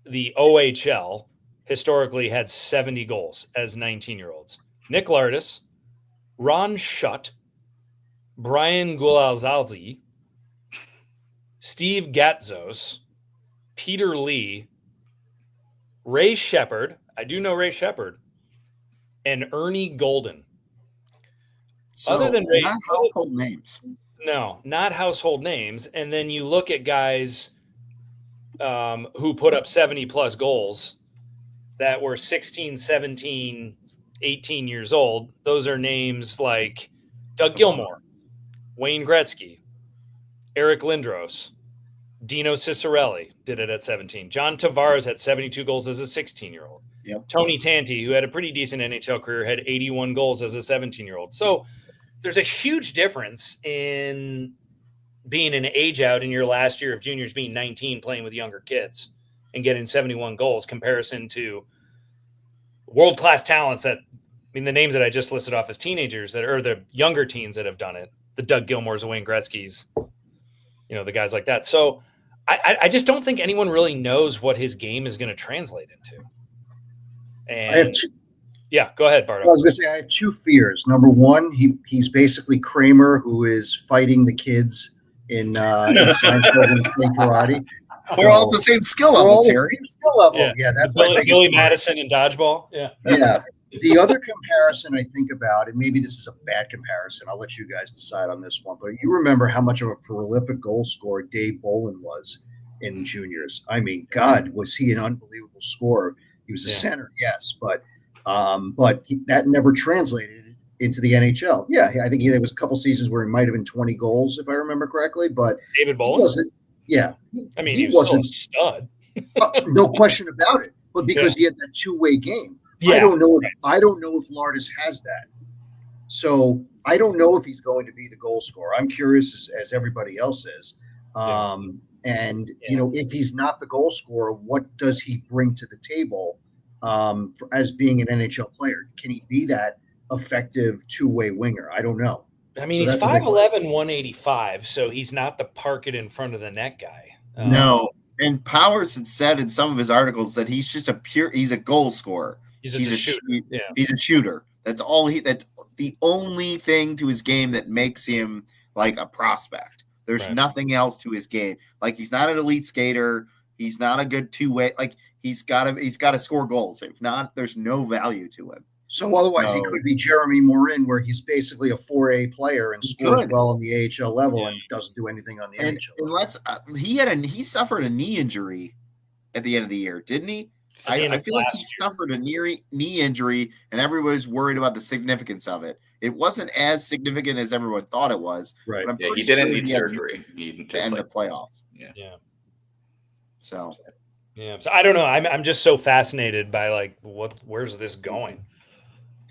the OHL historically had 70 goals as 19-year-olds. Nick Lardis, Ron Schutt, Brian Gulalzalzi, Steve Gatzos, Peter Lee, Ray Shepard. I do know Ray Shepard, and Ernie Golden. So other than Ray, not household names. No, not household names. And then you look at guys who put up 70-plus goals that were 16, 17, 18 years old. Those are names like Doug Gilmour, Wayne Gretzky, Eric Lindros, Dino Cicerelli did it at 17. John Tavares had 72 goals as a 16-year-old. Yep. Tony Tanti, who had a pretty decent NHL career, had 81 goals as a 17-year-old. So there's a huge difference in being an age out in your last year of juniors, being 19, playing with younger kids and getting 71 goals comparison to world-class talents that, I mean, the names that I just listed off as teenagers that are the younger teens that have done it, the Doug Gilmours, the Wayne Gretzky's, you know, the guys like that. So I just don't think anyone really knows what his game is going to translate into. And I have yeah, go ahead, Bardo. I was going to say I have 2 fears. Number one, he's basically Kramer, who is fighting the kids in science program playing karate. We're all at the same skill level, Terry. Skill level. Yeah, that's Billy Madison in dodgeball. Yeah. Yeah. The other comparison I think about, and maybe this is a bad comparison, I'll let you guys decide on this one, but you remember how much of a prolific goal scorer Dave Bolin was in juniors. I mean, God, was he an unbelievable scorer. He was a center, yes, but that never translated into the NHL. Yeah, I think there was a couple seasons where he might have been 20 goals, if I remember correctly, but David Bolin? I mean, he wasn't a stud. No question about it, but because he had that 2-way game. Yeah. I don't know if Lardis has that. So I don't know if he's going to be the goal scorer. I'm curious as everybody else is. And you know, if he's not the goal scorer, what does he bring to the table as being an NHL player? Can he be that effective two-way winger. I don't know. I mean, So he's that's a big 5'11", 185, so he's not the park it in front of the net guy. No, and Powers had said in some of his articles that he's just he's a goal scorer. He's a shooter. Yeah. He's a shooter. That's the only thing to his game that makes him like a prospect. There's nothing else to his game. Like, he's not an elite skater. He's not a good two-way. Like, he's got to score goals. If not, there's no value to him. So otherwise, he could be Jeremy Morin, where he's basically a 4A player and scores well on the AHL level and doesn't do anything on the NHL. And he suffered a knee injury at the end of the year, didn't he? I feel like he suffered a knee injury, and everyone was worried about the significance of it. It wasn't as significant as everyone thought it was. Right. Yeah, he didn't need surgery. He to end the playoffs. Yeah. So I don't know. I'm just so fascinated by like where's this going?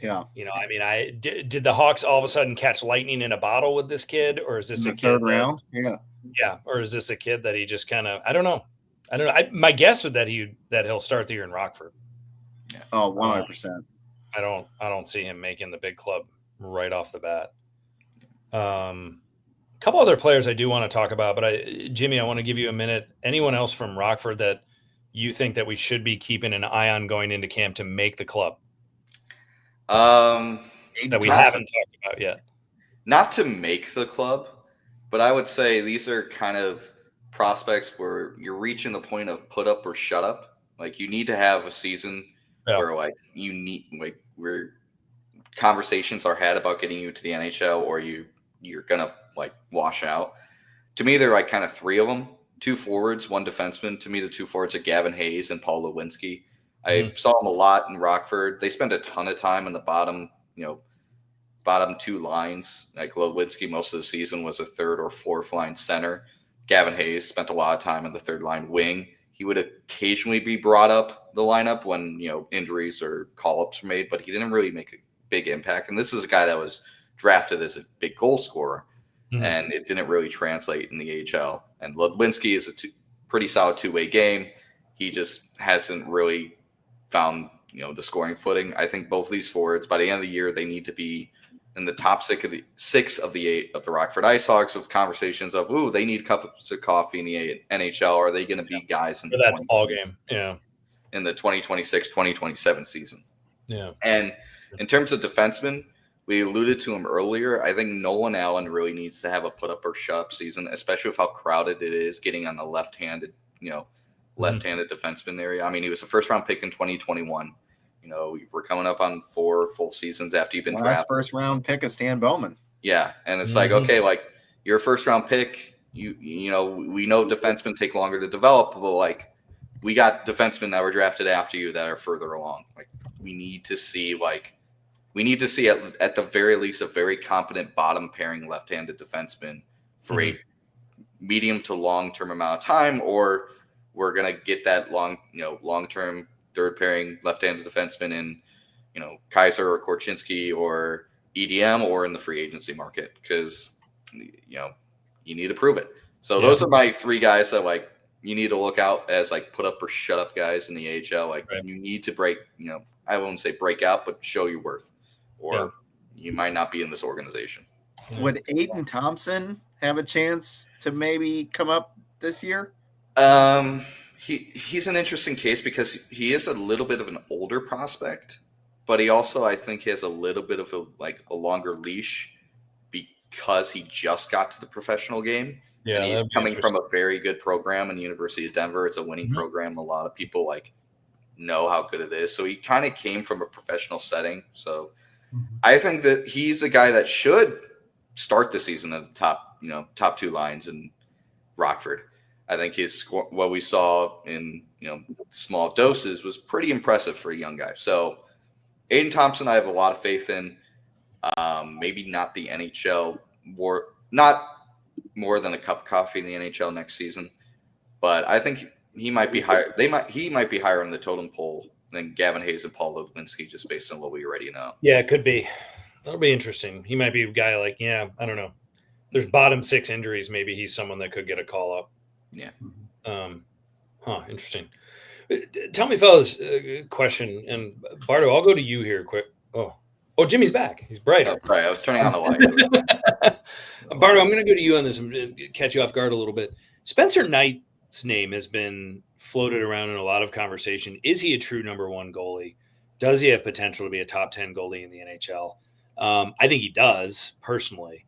Yeah. I mean, did the Hawks all of a sudden catch lightning in a bottle with this kid, or is this a third round? Yeah. Or is this a kid that he just kind of, I don't know. My guess would that he'll start the year in Rockford. Yeah. Oh, 100%. I don't see him making the big club right off the bat. A couple other players I do want to talk about, but Jimmy, I want to give you a minute. Anyone else from Rockford that you think that we should be keeping an eye on going into camp to make the club? That we haven't talked about yet. Not to make the club, but I would say these are kind of prospects where you're reaching the point of put up or shut up. Like, you need to have a season where where conversations are had about getting you to the NHL, or you're gonna like wash out. To me, there are like kind of three of them: 2 forwards, 1 defenseman. To me, the 2 forwards are Gavin Hayes and Paul Lewinsky. I saw them a lot in Rockford. They spend a ton of time in the bottom 2 lines. Like, Lewinsky most of the season was a 3rd or 4th line center. Gavin Hayes spent a lot of time in the 3rd line wing. He would occasionally be brought up the lineup when injuries or call-ups were made, but he didn't really make a big impact. And this is a guy that was drafted as a big goal scorer, and it didn't really translate in the AHL. And Lewinsky is a pretty solid two-way game. He just hasn't really found the scoring footing. I think both of these forwards, by the end of the year, they need to be in the top 6 of the 8 of the Rockford IceHogs, with conversations of, they need cups of coffee in the NHL. Are they going to be guys in that ball game? Yeah, in the 2026-2027 season. Yeah. And in terms of defensemen, we alluded to him earlier. I think Nolan Allen really needs to have a put up or shut up season, especially with how crowded it is getting on the left-handed defenseman area. I mean, he was a first-round pick in 2021. We're coming up on 4 full seasons after you've been drafted. First round pick of Stan Bowman. Yeah, and it's like, okay, like, you're a first round pick. We know defensemen take longer to develop, but like, we got defensemen that were drafted after you that are further along. Like, we need to see at the very least a very competent bottom pairing left-handed defenseman for a medium to long-term amount of time, or we're gonna get that long-term third pairing left-handed defenseman in, Kaiser or Korchinski or EDM or in the free agency market, because you need to prove it. So those are my 3 guys that like you need to look out as like put up or shut up guys in the AHL. Like, you need to break, I won't say break out, but show your worth, or you might not be in this organization. Would Aiden Thompson have a chance to maybe come up this year? He's an interesting case because he is a little bit of an older prospect, but he also, I think, has a little bit of a longer leash because he just got to the professional game. Yeah, and he's coming from a very good program in the University of Denver. It's a winning program. A lot of people know how good it is. So he kind of came from a professional setting. So I think that he's a guy that should start the season at the top 2 lines in Rockford. I think what we saw in small doses was pretty impressive for a young guy. So Aiden Thompson, I have a lot of faith in. Maybe not the NHL, not more than a cup of coffee in the NHL next season, but I think he might be higher. He might be higher on the totem pole than Gavin Hayes and Paul Lewinsky, just based on what we already know. Yeah, it could be. That'll be interesting. He might be a guy I don't know. There's bottom 6 injuries. Maybe he's someone that could get a call up. Yeah. Interesting. Tell me, fellas, question, and Bardo, I'll go to you here quick. Oh, Oh, Jimmy's back. He's brighter. Oh, sorry, I was turning on the light. Bardo, I'm going to go to you on this and catch you off guard a little bit. Spencer Knight's name has been floated around in a lot of conversation. Is he a true number one goalie? Does he have potential to be a top 10 goalie in the NHL? I think he does, personally.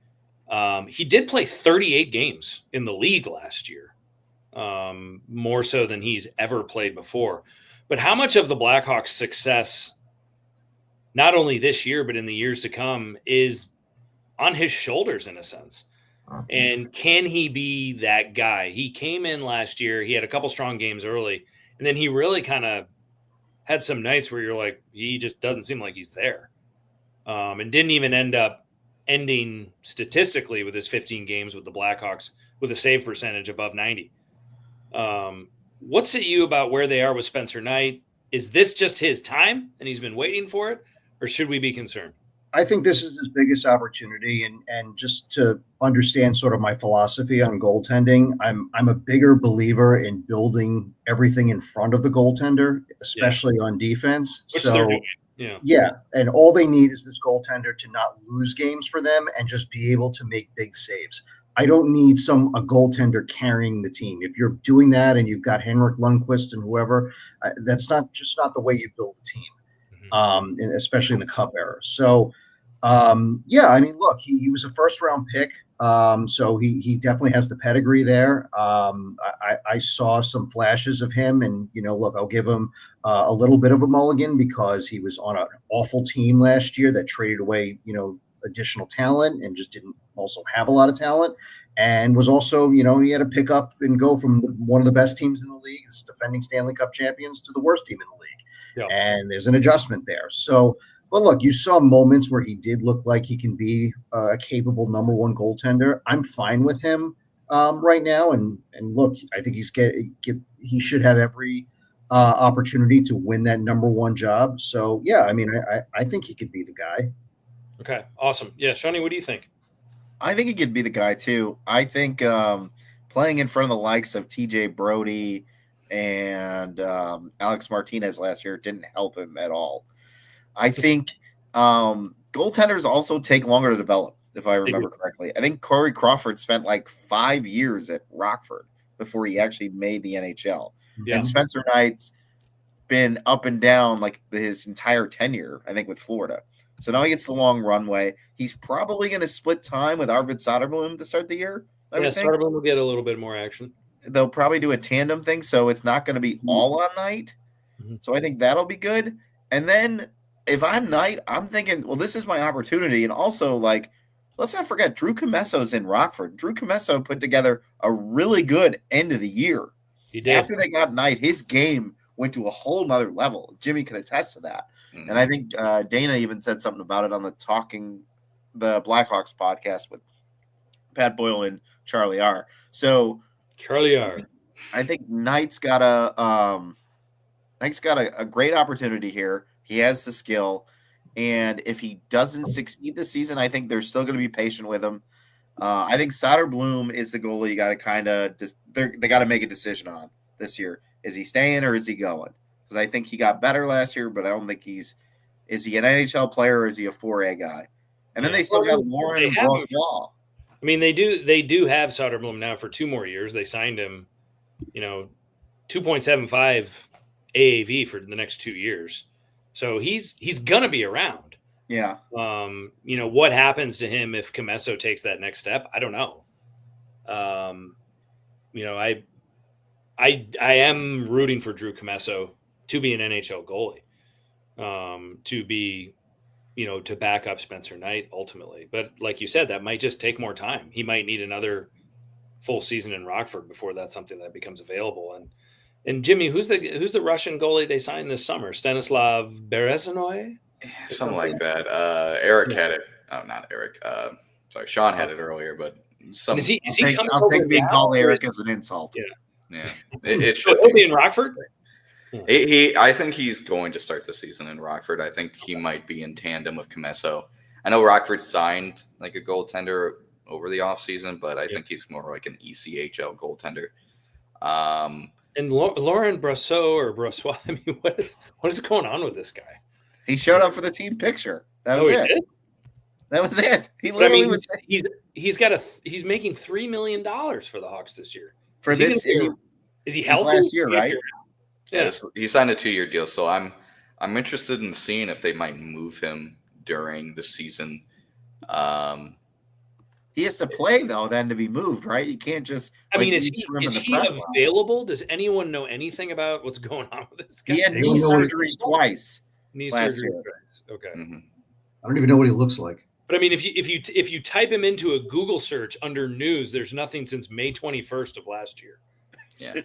He did play 38 games in the league last year, more so than he's ever played before. But how much of the Blackhawks' success, not only this year, but in the years to come, is on his shoulders in a sense? And can he be that guy? He came in last year. He had a couple strong games early, and then he really kind of had some nights where you're like, he just doesn't seem like he's there. And didn't even end up ending statistically with his 15 games with the Blackhawks with a save percentage above 90. What's it you about where they are with Spencer Knight? Is this just his time and he's been waiting for it, or should we be concerned? I think this is his biggest opportunity, and just to understand sort of my philosophy on goaltending, I'm a bigger believer in building everything in front of the goaltender, especially on defense. Which so yeah, and all they need is this goaltender to not lose games for them and just be able to make big saves. I don't need a goaltender carrying the team. If you're doing that and you've got Henrik Lundqvist and whoever, that's not the way you build a team. And especially in the Cup era. So, yeah, I mean, look, he was a first round pick. So he definitely has the pedigree there. I saw some flashes of him, and, look, I'll give him a little bit of a mulligan because he was on an awful team last year that traded away, additional talent and just didn't also have a lot of talent, and was also, he had to pick up and go from one of the best teams in the league, it's defending Stanley Cup champions, to the worst team in the league. Yeah. And there's an adjustment there. So, but look, you saw moments where he did look like he can be a capable number one goaltender. I'm fine with him right now. And look, I think he should have every opportunity to win that number one job. So, yeah, I mean, I think he could be the guy. Okay, awesome. Yeah, Shawnee, what do you think? I think he could be the guy too. I think playing in front of the likes of TJ Brody and Alex Martinez last year didn't help him at all. I think goaltenders also take longer to develop, if I remember correctly. I think Corey Crawford spent like 5 years at Rockford before he actually made the NHL. Yeah. And Spencer Knight's been up and down like his entire tenure, I think, with Florida. So now he gets the long runway. He's probably going to split time with Arvid Soderblom to start the year. Yeah, Soderblom will get a little bit more action. They'll probably do a tandem thing, so it's not going to be all on Knight. Mm-hmm. So I think that'll be good. And then if I'm Knight, I'm thinking, well, this is my opportunity. And also, like, let's not forget, Drew Comesso's in Rockford. Drew Comesso put together a really good end of the year. He did. After they got Knight, his game went to a whole nother level. Jimmy can attest to that. Mm-hmm. And I think Dana even said something about it on the Blackhawks podcast with Pat Boyle and Charlie R. So Charlie R. I think Knight's got a great opportunity here. He has the skill, and if he doesn't succeed this season, I think they're still going to be patient with him. I think Soderblom is the goalie you got to kind of they got to make a decision on this year. Is he staying or is he going? Because I think he got better last year, but I don't think is he an NHL player or is he a 4A guy? And then they still got Lauren Brossois. I mean, they do have Soderblom now for 2 more years. They signed him, 2.75 AAV for the next 2 years. So he's going to be around. Yeah. What happens to him if Comesso takes that next step? I don't know. I am rooting for Drew Comesso to be an NHL goalie, to be, to back up Spencer Knight ultimately. But like you said, that might just take more time. He might need another full season in Rockford before that's something that becomes available. And Jimmy, who's the Russian goalie they signed this summer? Stanislav Berezinoy? Something like that. Eric had it. Oh, not Eric. Sorry, Sean had it earlier, but I'll take being called Eric as an insult. Yeah. It should be in Rockford. I think he's going to start the season in Rockford. I think he might be in tandem with Comesso. I know Rockford signed like a goaltender over the offseason, but I think he's more like an ECHL goaltender. And Lauren Brossois, I mean, what is going on with this guy? He showed up for the team picture. That was he it. did? That was it. He But I literally mean, was he's making $3 million for the Hawks this year. for Is he this. gonna be- is he his healthy? last year, right? Yeah, he signed a 2-year deal, so I'm interested in seeing if they might move him during the season. He has to play though, then to be moved, right? You can't just. I mean, is use him in the he press box. available? Does anyone know anything about what's going on with this guy? He had They knee don't know what he surgery looks like. twice. Knee last surgery. year. twice. Okay. Mhm. I don't even know what he looks like. But I mean, if you type him into a Google search under news, there's nothing since May 21st of last year, Yeah.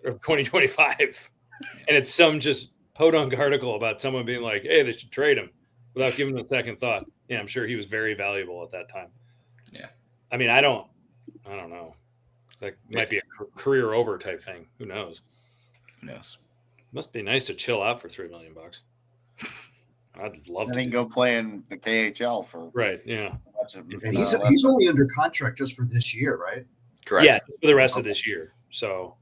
of 2025, and it's some just podunk article about someone being like, "Hey, they should trade him," without giving him a second thought. Yeah, I'm sure he was very valuable at that time. Yeah. I mean, I don't know. That might be a career over type thing. Who knows? Who knows? Must be nice to chill out for $3 million. I'd love And to. then go play in the KHL for Right. Yeah. a bunch of. And he's only under contract just for this year, right? Correct. Yeah, for the rest of this year. So,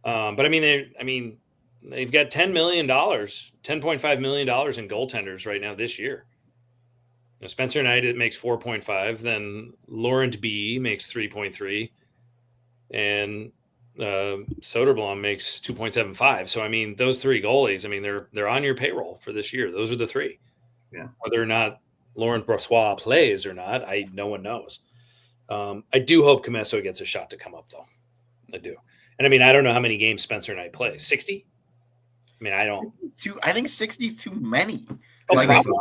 but I mean, they've got $10 million, $10.5 million in goaltenders right now this year. You know, Spencer Knight, it makes 4.5. Then Laurent B makes 3.3, and Soderblom makes 2.75. So I mean, those three goalies, I mean, they're on your payroll for this year. Those are the three. Yeah. Whether or not Laurent Brossoit plays or not, no one knows. I do hope Comesso gets a shot to come up, though. I do. And I mean, I don't know how many games Spencer Knight plays. 60? I mean, I don't. I think 60 is too many. Oh, Like, probably.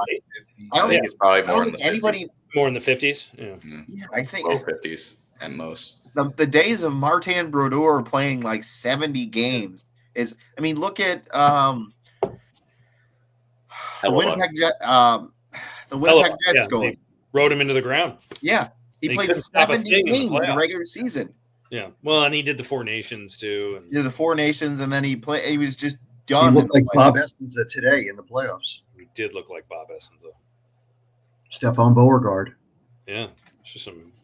I don't think it's probably I more don't in think the anybody. More in the 50s. Yeah. 50s. Yeah, I think Low 50s at most. the days of Martin Brodeur playing like 70 games is. I mean, look at the Winnipeg Jets goalie. They rode him into the ground. Yeah, he He played couldn't stop a 70 thing in the games in the playoffs. regular season. Yeah. Well, and he did the Four Nations too. And The Four Nations, and then he was just He done. looked like Bob Essenza today in the playoffs. he did look like Bob Essenza. Stefan Beauregard. Yeah.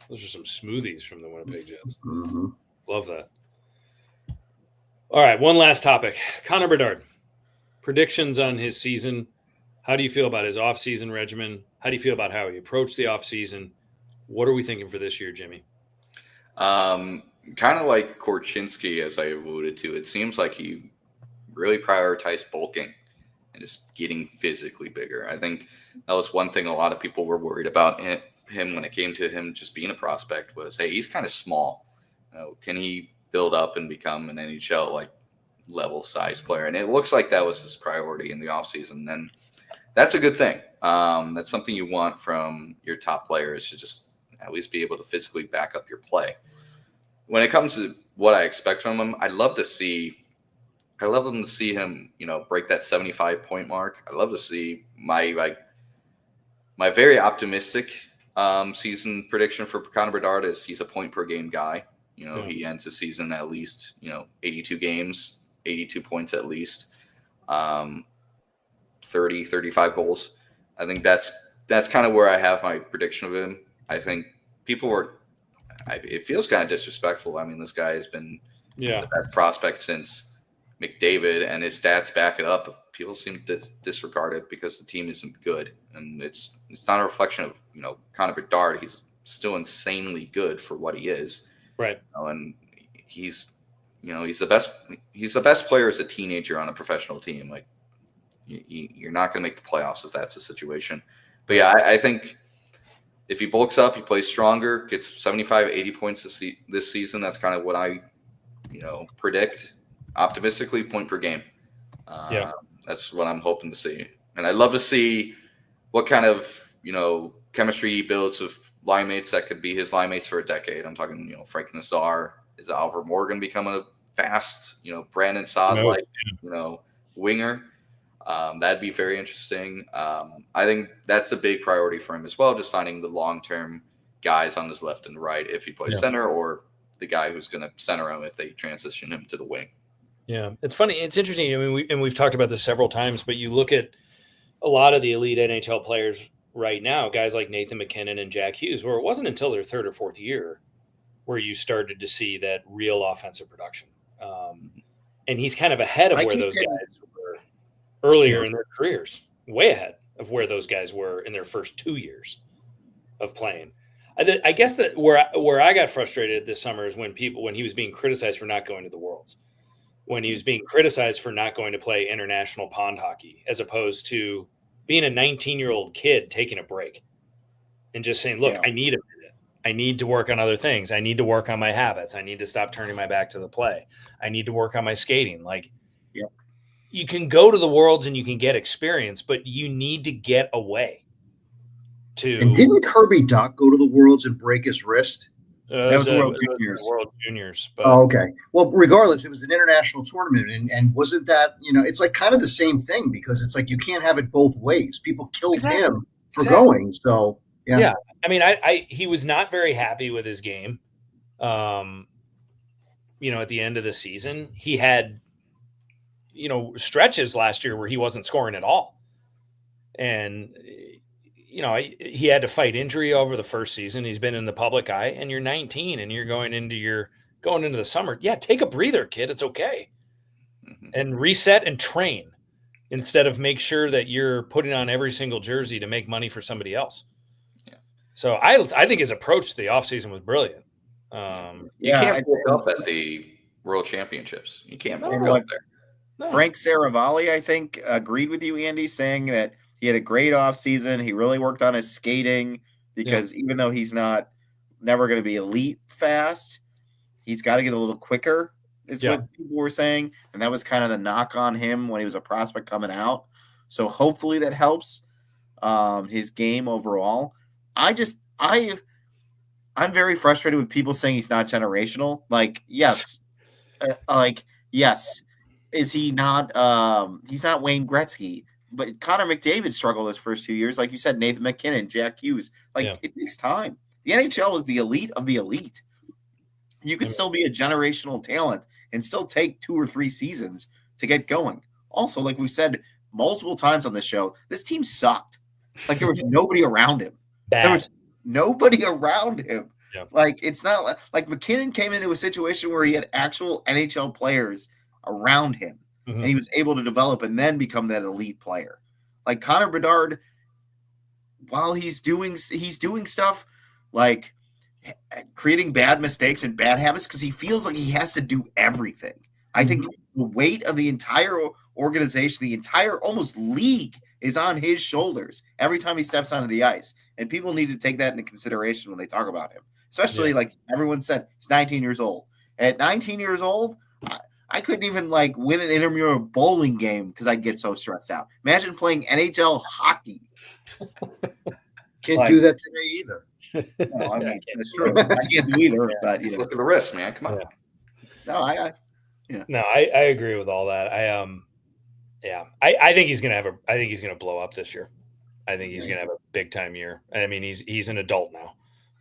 Those are some smoothies from the Winnipeg Jets. Mm-hmm. Love that. All right, one last topic. Connor Bedard. Predictions on his season. How do you feel about his off-season regimen? How do you feel about how he approached the off-season? What are we thinking for this year, Jimmy? Kind of like Korchinski, as I alluded to. It seems like he really prioritized bulking and just getting physically bigger. I think that was one thing a lot of people were worried about him when it came to him just being a prospect was, hey, he's kind of small. Can he build up and become an NHL like level size player? And it looks like that was his priority in the offseason. And that's a good thing. That's something you want from your top players, to just at least be able to physically back up your play. When it comes to what I expect from him, I'd love to see him, break that 75-point mark. I'd love to see my very optimistic season prediction for Connor Bedard is he's a point per game guy. He ends the season at least, 82 games, 82 points at least, 30, 35 goals. I think that's kind of where I have my prediction of him. I think it feels kind of disrespectful. I mean, this guy has been the best prospect since McDavid, and his stats back it up. People seem to disregard it because the team isn't good, and it's not a reflection of Connor Bedard. He's still insanely good for what he is, right? And he's the best. He's the best player as a teenager on a professional team. Like you're not going to make the playoffs if that's the situation. But yeah, I think if he bulks up, he plays stronger, gets 75, 80 points this season. That's kind of what I predict. Optimistically, point per game. That's what I'm hoping to see. And I'd love to see what kind of, chemistry he builds with line mates that could be his line mates for a decade. I'm talking, Frank Nazar. Is Alvar Morgan becoming a fast, Brandon Saad-like, winger? That'd be very interesting. I think that's a big priority for him as well, just finding the long-term guys on his left and right if he plays center, or the guy who's going to center him if they transition him to the wing. Yeah, it's funny. It's interesting. I mean, we've talked about this several times, but you look at a lot of the elite NHL players right now, guys like Nathan McKinnon and Jack Hughes, where it wasn't until their third or fourth year where you started to see that real offensive production. And he's kind of ahead of where those guys were earlier in their careers. way ahead of where those guys were in their first 2 years of playing. I guess that where I got frustrated this summer is when he was being criticized for not going to the Worlds, when he was being criticized for not going to play international pond hockey, as opposed to being a 19-year-old kid taking a break and just saying, look, I need a minute. I need to work on other things. I need to work on my habits. I need to stop turning my back to the play. I need to work on my skating. You can go to the Worlds and you can get experience, but you need to get away. And didn't Kirby Doc go to the Worlds and break his wrist? That was World Juniors. World Juniors. But. Oh, okay. Well, regardless, it was an international tournament, and wasn't that, it's like kind of the same thing, because it's like you can't have it both ways. People killed him for going, so yeah. I mean, he was not very happy with his game. At the end of the season, he had stretches last year where he wasn't scoring at all, and he had to fight injury over the first season. He's been in the public eye, and you're 19 and you're going into the summer. Yeah. Take a breather, kid. It's okay. And reset and train instead of make sure that you're putting on every single jersey to make money for somebody else. Yeah. So I think his approach to the offseason was brilliant. You can't walk up at the World Championships. You can't walk up there. No. Frank Saravalli, I think, agreed with you, Andy, saying that he had a great offseason. He really worked on his skating because even though he's never going to be elite fast, he's got to get a little quicker, is what people were saying. And that was kind of the knock on him when he was a prospect coming out. So hopefully that helps his game overall. I'm very frustrated with people saying he's not generational. Yes. Is he not he's not Wayne Gretzky. But Connor McDavid struggled his first 2 years. Like you said, Nathan McKinnon, Jack Hughes. It takes time. The NHL is the elite of the elite. You could still be a generational talent and still take 2 or 3 seasons to get going. Also, like we said multiple times on this show, this team sucked. There was nobody around him. There was nobody around him. Yeah. It's not like McKinnon came into a situation where he had actual NHL players around him. Mm-hmm. And he was able to develop and then become that elite player. Like Connor Bedard, while he's doing stuff like creating bad mistakes and bad habits because he feels like he has to do everything. I think the weight of the entire organization, the entire almost league is on his shoulders every time he steps onto the ice. And people need to take that into consideration when they talk about him. Especially like everyone said, he's 19 years old. At 19 years old, I couldn't even win an intramural bowling game because I'd get so stressed out. Imagine playing NHL hockey. Can't do that today either. No, I mean, it's true. I can't do either. But look at the wrist, man. Come on. No, No, I agree with all that. I think he's gonna blow up this year. I think he's gonna have a big time year. I mean, he's an adult now.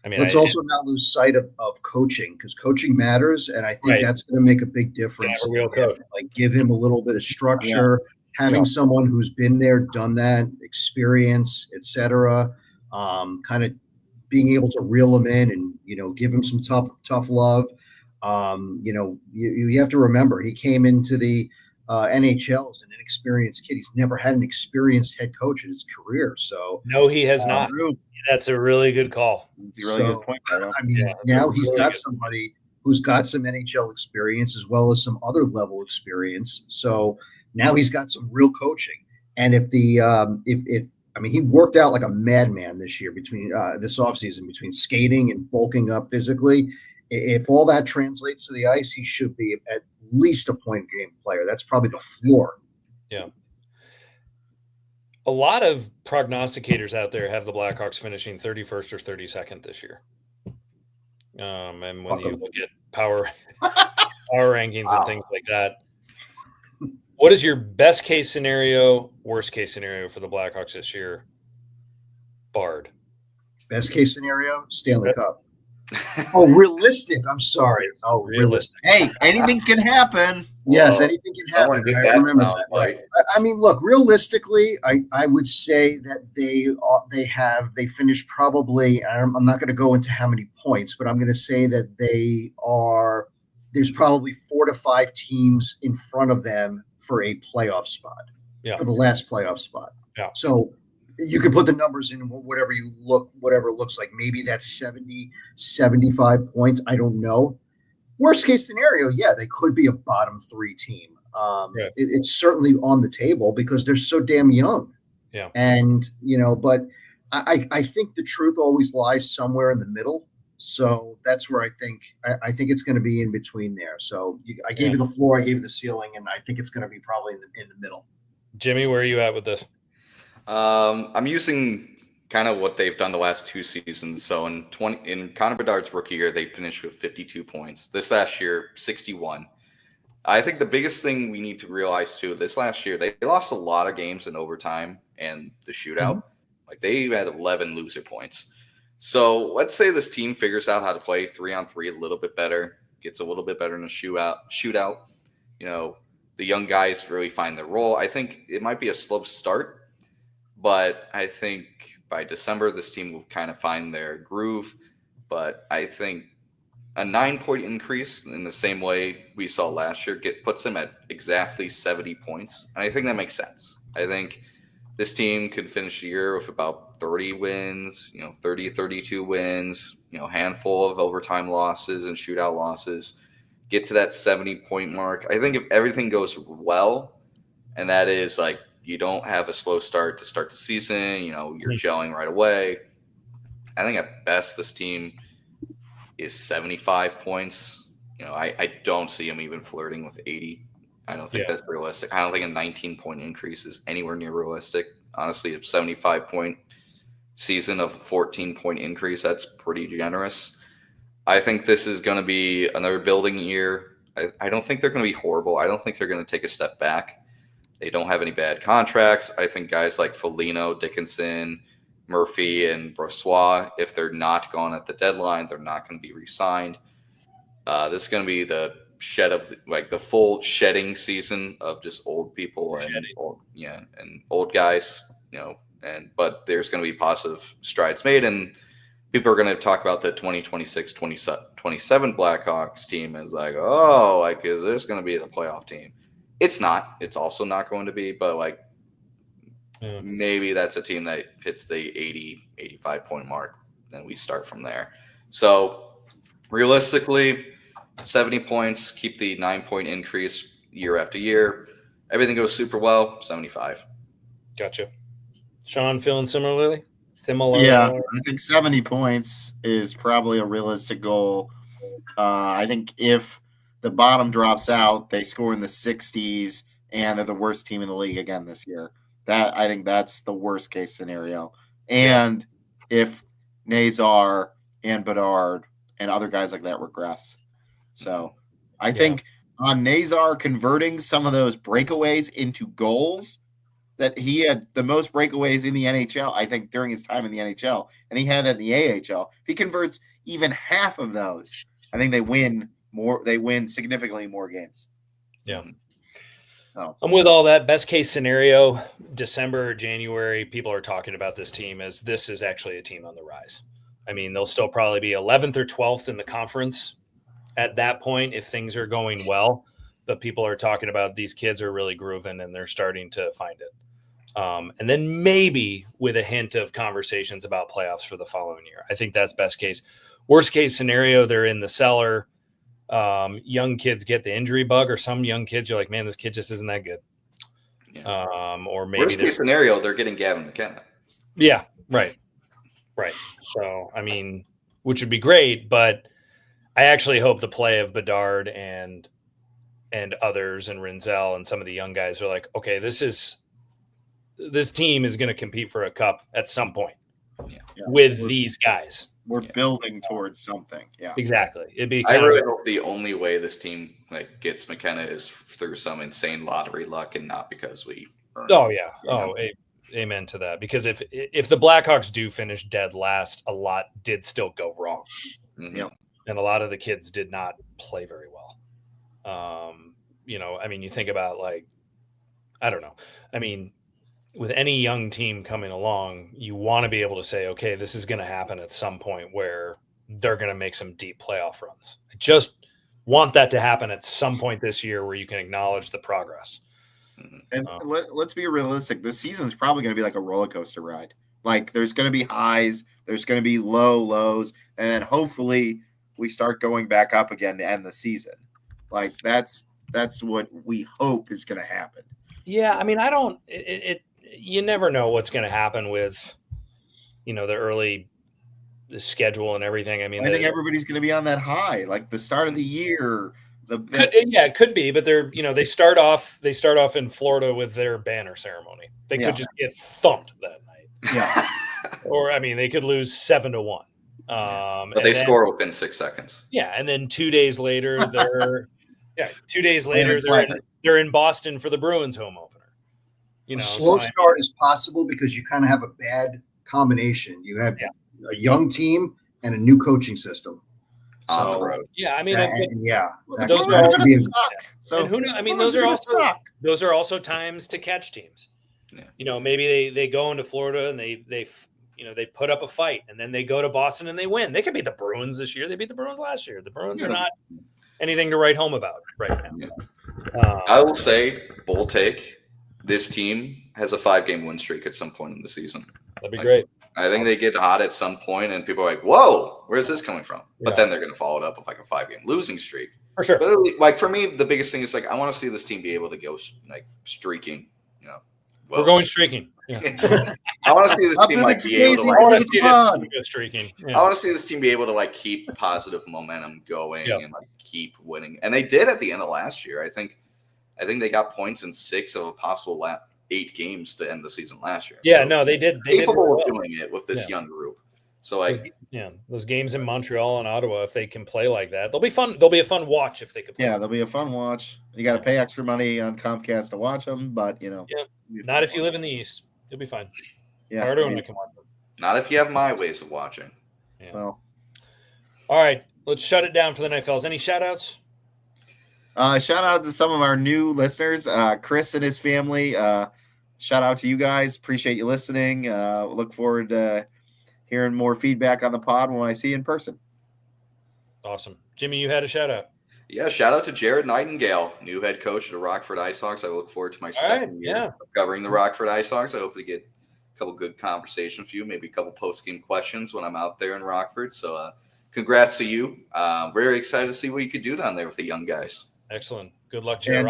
I mean, let's also not lose sight of coaching, because coaching matters, and I think that's going to make a big difference. Yeah, a real coach. Give him a little bit of structure, having someone who's been there, done that, experience, etc. Kind of being able to reel him in and give him some tough love. You have to remember he came into the NHL as an inexperienced kid. He's never had an experienced head coach in his career. So no, he has not. That's a really good call. Good point. I mean, now he's got somebody who's got some NHL experience as well as some other level experience. So now he's got some real coaching. And if he worked out like a madman this year between this offseason between skating and bulking up physically. If all that translates to the ice, he should be at least a point game player. That's probably the floor. Yeah. A lot of prognosticators out there have the Blackhawks finishing 31st or 32nd this year. And when you look at power rankings and things like that, what is your best case scenario, worst case scenario for the Blackhawks this year? Bard. Best case scenario, Stanley Cup. Oh, realistic. I'm sorry. Oh, realistic. Hey, anything can happen. Yes, anything can happen. I remember that. Right. I mean, look, realistically, I would say that they finished probably. I'm not going to go into how many points, but I'm going to say that there's probably 4 to 5 teams in front of them for a playoff spot. for the last playoff spot. Yeah. So you could put the numbers in whatever it looks like. Maybe that's 70, 75 points. I don't know. Worst case scenario, yeah, they could be a bottom 3 team. It's certainly on the table because they're so damn young. Yeah. And, but I think the truth always lies somewhere in the middle. So that's where I think it's going to be in between there. So I gave you the floor, I gave you the ceiling, and I think it's going to be probably in the middle. Jimmy, where are you at with this? I'm using kind of what they've done the last 2 seasons. So in Connor Bedard's rookie year, they finished with 52 points. This last year, 61. I think the biggest thing we need to realize too, this last year, they lost a lot of games in overtime and the shootout. Mm-hmm. Like they had 11 loser points. So let's say this team figures out how to play 3-on-3 a little bit better, gets a little bit better in a shootout. The young guys really find their role. I think it might be a slow start, but I think by December, this team will kind of find their groove. But I think a 9-point increase in the same way we saw last year puts them at exactly 70 points. And I think that makes sense. I think this team could finish the year with about 30 wins, 30, 32 wins, handful of overtime losses and shootout losses, get to that 70-point mark. I think if everything goes well, and that is like you don't have a slow start to start the season, you're gelling right away. I think at best this team is 75 points. I don't see them even flirting with 80. I don't think that's realistic. I don't think a 19-point increase is anywhere near realistic. Honestly, a 75-point season of 14-point increase, that's pretty generous. I think this is going to be another building year. I don't think they're going to be horrible. I don't think they're going to take a step back. They don't have any bad contracts. I think guys like Foligno, Dickinson, Murphy, and Brossois, if they're not gone at the deadline, they're not going to be re-signed. This is going to be the the full shedding season of just old people and old guys, but there's going to be positive strides made, and people are going to talk about the 2026, 27 Blackhawks team as is this going to be the playoff team? It's not. It's also not going to be, but maybe that's a team that hits the 80, 85 point mark. Then we start from there. So realistically, 70 points, keep the 9-point increase year after year. Everything goes super well, 75. Gotcha. Sean, feeling similarly? Yeah, I think 70 points is probably a realistic goal. I think if the bottom drops out, they score in the 60s, and they're the worst team in the league again this year. I think that's the worst case scenario. And if Nazar and Bedard and other guys like that regress. So I think on Nazar converting some of those breakaways into goals, that he had the most breakaways in the NHL, I think, during his time in the NHL, and he had that in the AHL. If he converts even half of those, I think they win more. They win significantly more games. Yeah. So I'm with all that. Best case scenario, December or January, people are talking about this team as this is actually a team on the rise. I mean, they'll still probably be 11th or 12th in the conference at that point if things are going well. But people are talking about these kids are really grooving and they're starting to find it. And then maybe with a hint of conversations about playoffs for the following year. I think that's best case. Worst case scenario, they're in the cellar. Young kids get the injury bug, or some young kids, you're like, man, this kid just isn't that good. Yeah. Or maybe worst case scenario, they're getting Gavin McKenna. Yeah, right. So, I mean, which would be great, but I actually hope the play of Bedard and others and Rinzel and some of the young guys are like, okay, this team is going to compete for a cup at some point with these guys. We're building towards something. Yeah, exactly. It'd be. I really hope the only way this team gets McKenna is through some insane lottery luck and not because we. Amen to that. Because if the Blackhawks do finish dead last, a lot did still go wrong. Mm-hmm. Yeah. And a lot of the kids did not play very well. I mean, you think about I don't know. I mean, with any young team coming along, you want to be able to say, okay, this is going to happen at some point where they're going to make some deep playoff runs. I just want that to happen at some point this year where you can acknowledge the progress. And let's be realistic. This season's probably going to be like a roller coaster ride. Like there's going to be highs, there's going to be lows, and then hopefully we start going back up again to end the season. Like that's what we hope is going to happen. Yeah, I mean, you never know what's going to happen with, the schedule and everything. I mean, I think everybody's going to be on that high, like the start of the year. It could be, but they start off in Florida with their banner ceremony. They could just get thumped that night. Yeah. Or, I mean, they could lose 7-1. But they score within 6 seconds. Yeah, and then 2 days later, they're in Boston for the Bruins home opener. A slow start is possible because you kind of have a bad combination. You have a young team and a new coaching system. On the road. Yeah, I mean, those are all suck. So who knows? I mean, those are also times to catch teams. Yeah. Maybe they go into Florida and they put up a fight, and then they go to Boston and they win. They could beat the Bruins this year. They beat the Bruins last year. The Bruins are not anything to write home about right now. Yeah. I will say, bold take, this team has a 5-game win streak at some point in the season. That'd be great. I think they get hot at some point, and people are like, whoa, where's this coming from? But then they're going to follow it up with like a 5-game losing streak. For sure. But like for me, the biggest thing is like I want to see this team be able to go like streaking. We're going streaking. Yeah. I want to see this team be able to I want to see this team go streaking. Yeah. I want to see this team be able to like keep positive momentum going and like keep winning. And they did at the end of last year. I think they got points in 6 of a possible 8 games to end the season last year. Yeah, so they did. They capable of doing it with this young group. So like, those games in Montreal and Ottawa, if they can play like that, they'll be fun. They'll be a fun watch if they can play. Yeah, they'll be a fun watch. You got to pay extra money on Comcast to watch them, but not if you live in the East. You'll be fine. Yeah, everyone can watch them. Not if you have my ways of watching. Yeah. Well, all right, let's shut it down for the night, fellas. Any shout outs? Shout out to some of our new listeners, Chris and his family. Shout out to you guys. Appreciate you listening. Look forward to hearing more feedback on the pod when I see you in person. Awesome. Jimmy, you had a shout out. Yeah, shout out to Jared Nightingale, new head coach of the Rockford IceHawks. I look forward to my second year of covering the Rockford IceHawks. I hope to get a couple good conversations with you, maybe a couple post-game questions when I'm out there in Rockford. So congrats to you. Very excited to see what you could do down there with the young guys. Excellent. Good luck, Jared.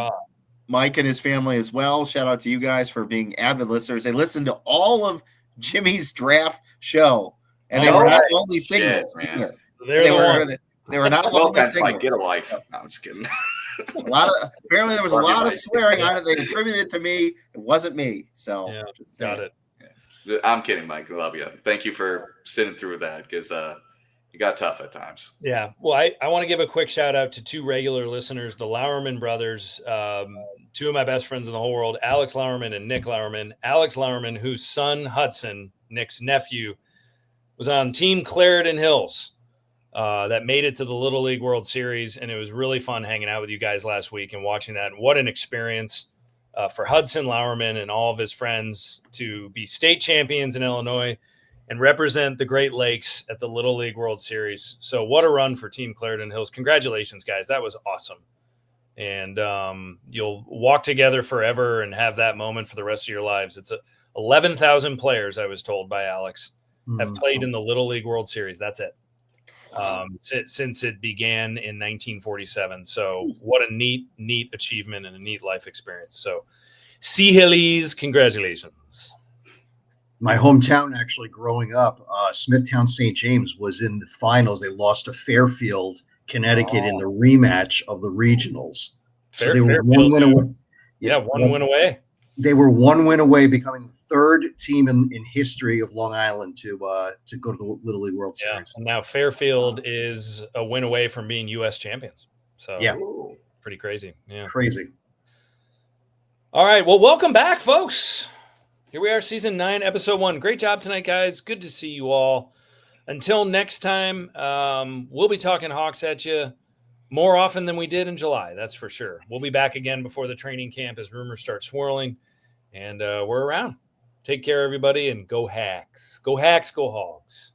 Mike and his family as well. Shout out to you guys for being avid listeners. They listened to all of Jimmy's draft show, and they were not only singles. They were not lonely singles. Get a life. No, I'm just kidding. Apparently there was a lot of swearing on it. They attributed it to me. It wasn't me. So got it. Yeah. I'm kidding, Mike. I love you. Thank you for sitting through that because you got tough at times. Yeah. Well, I want to give a quick shout out to 2 regular listeners, the Lauerman brothers, 2 of my best friends in the whole world, Alex Lauerman and Nick Lauerman. Alex Lauerman, whose son Hudson, Nick's nephew, was on Team Clarendon Hills that made it to the Little League World Series. And it was really fun hanging out with you guys last week and watching that. And what an experience for Hudson Lauerman and all of his friends to be state champions in Illinois and represent the Great Lakes at the Little League World Series. So what a run for Team Clarendon Hills. Congratulations, guys. That was awesome. And you'll walk together forever and have that moment for the rest of your lives. It's 11,000 players, I was told by Alex, have played in the Little League World Series. That's it. Since it began in 1947. So what a neat achievement and a neat life experience. So Seahillies, congratulations. My hometown, actually, growing up, Smithtown St. James was in the finals. They lost to Fairfield, Connecticut in the rematch of the regionals. So they were one win away. Yeah, one win away. They were one win away, becoming the 3rd team in history of Long Island to go to the Little League World Series. And now Fairfield is a win away from being U.S. champions. So pretty crazy. Yeah, crazy. All right, well, welcome back, folks. Here we are, season 9, episode 1. Great job tonight, guys. Good to see you all. Until next time, we'll be talking Hawks at you more often than we did in July. That's for sure. We'll be back again before the training camp as rumors start swirling. And we're around. Take care, everybody, and go Hawks. Go Hawks, go Hogs.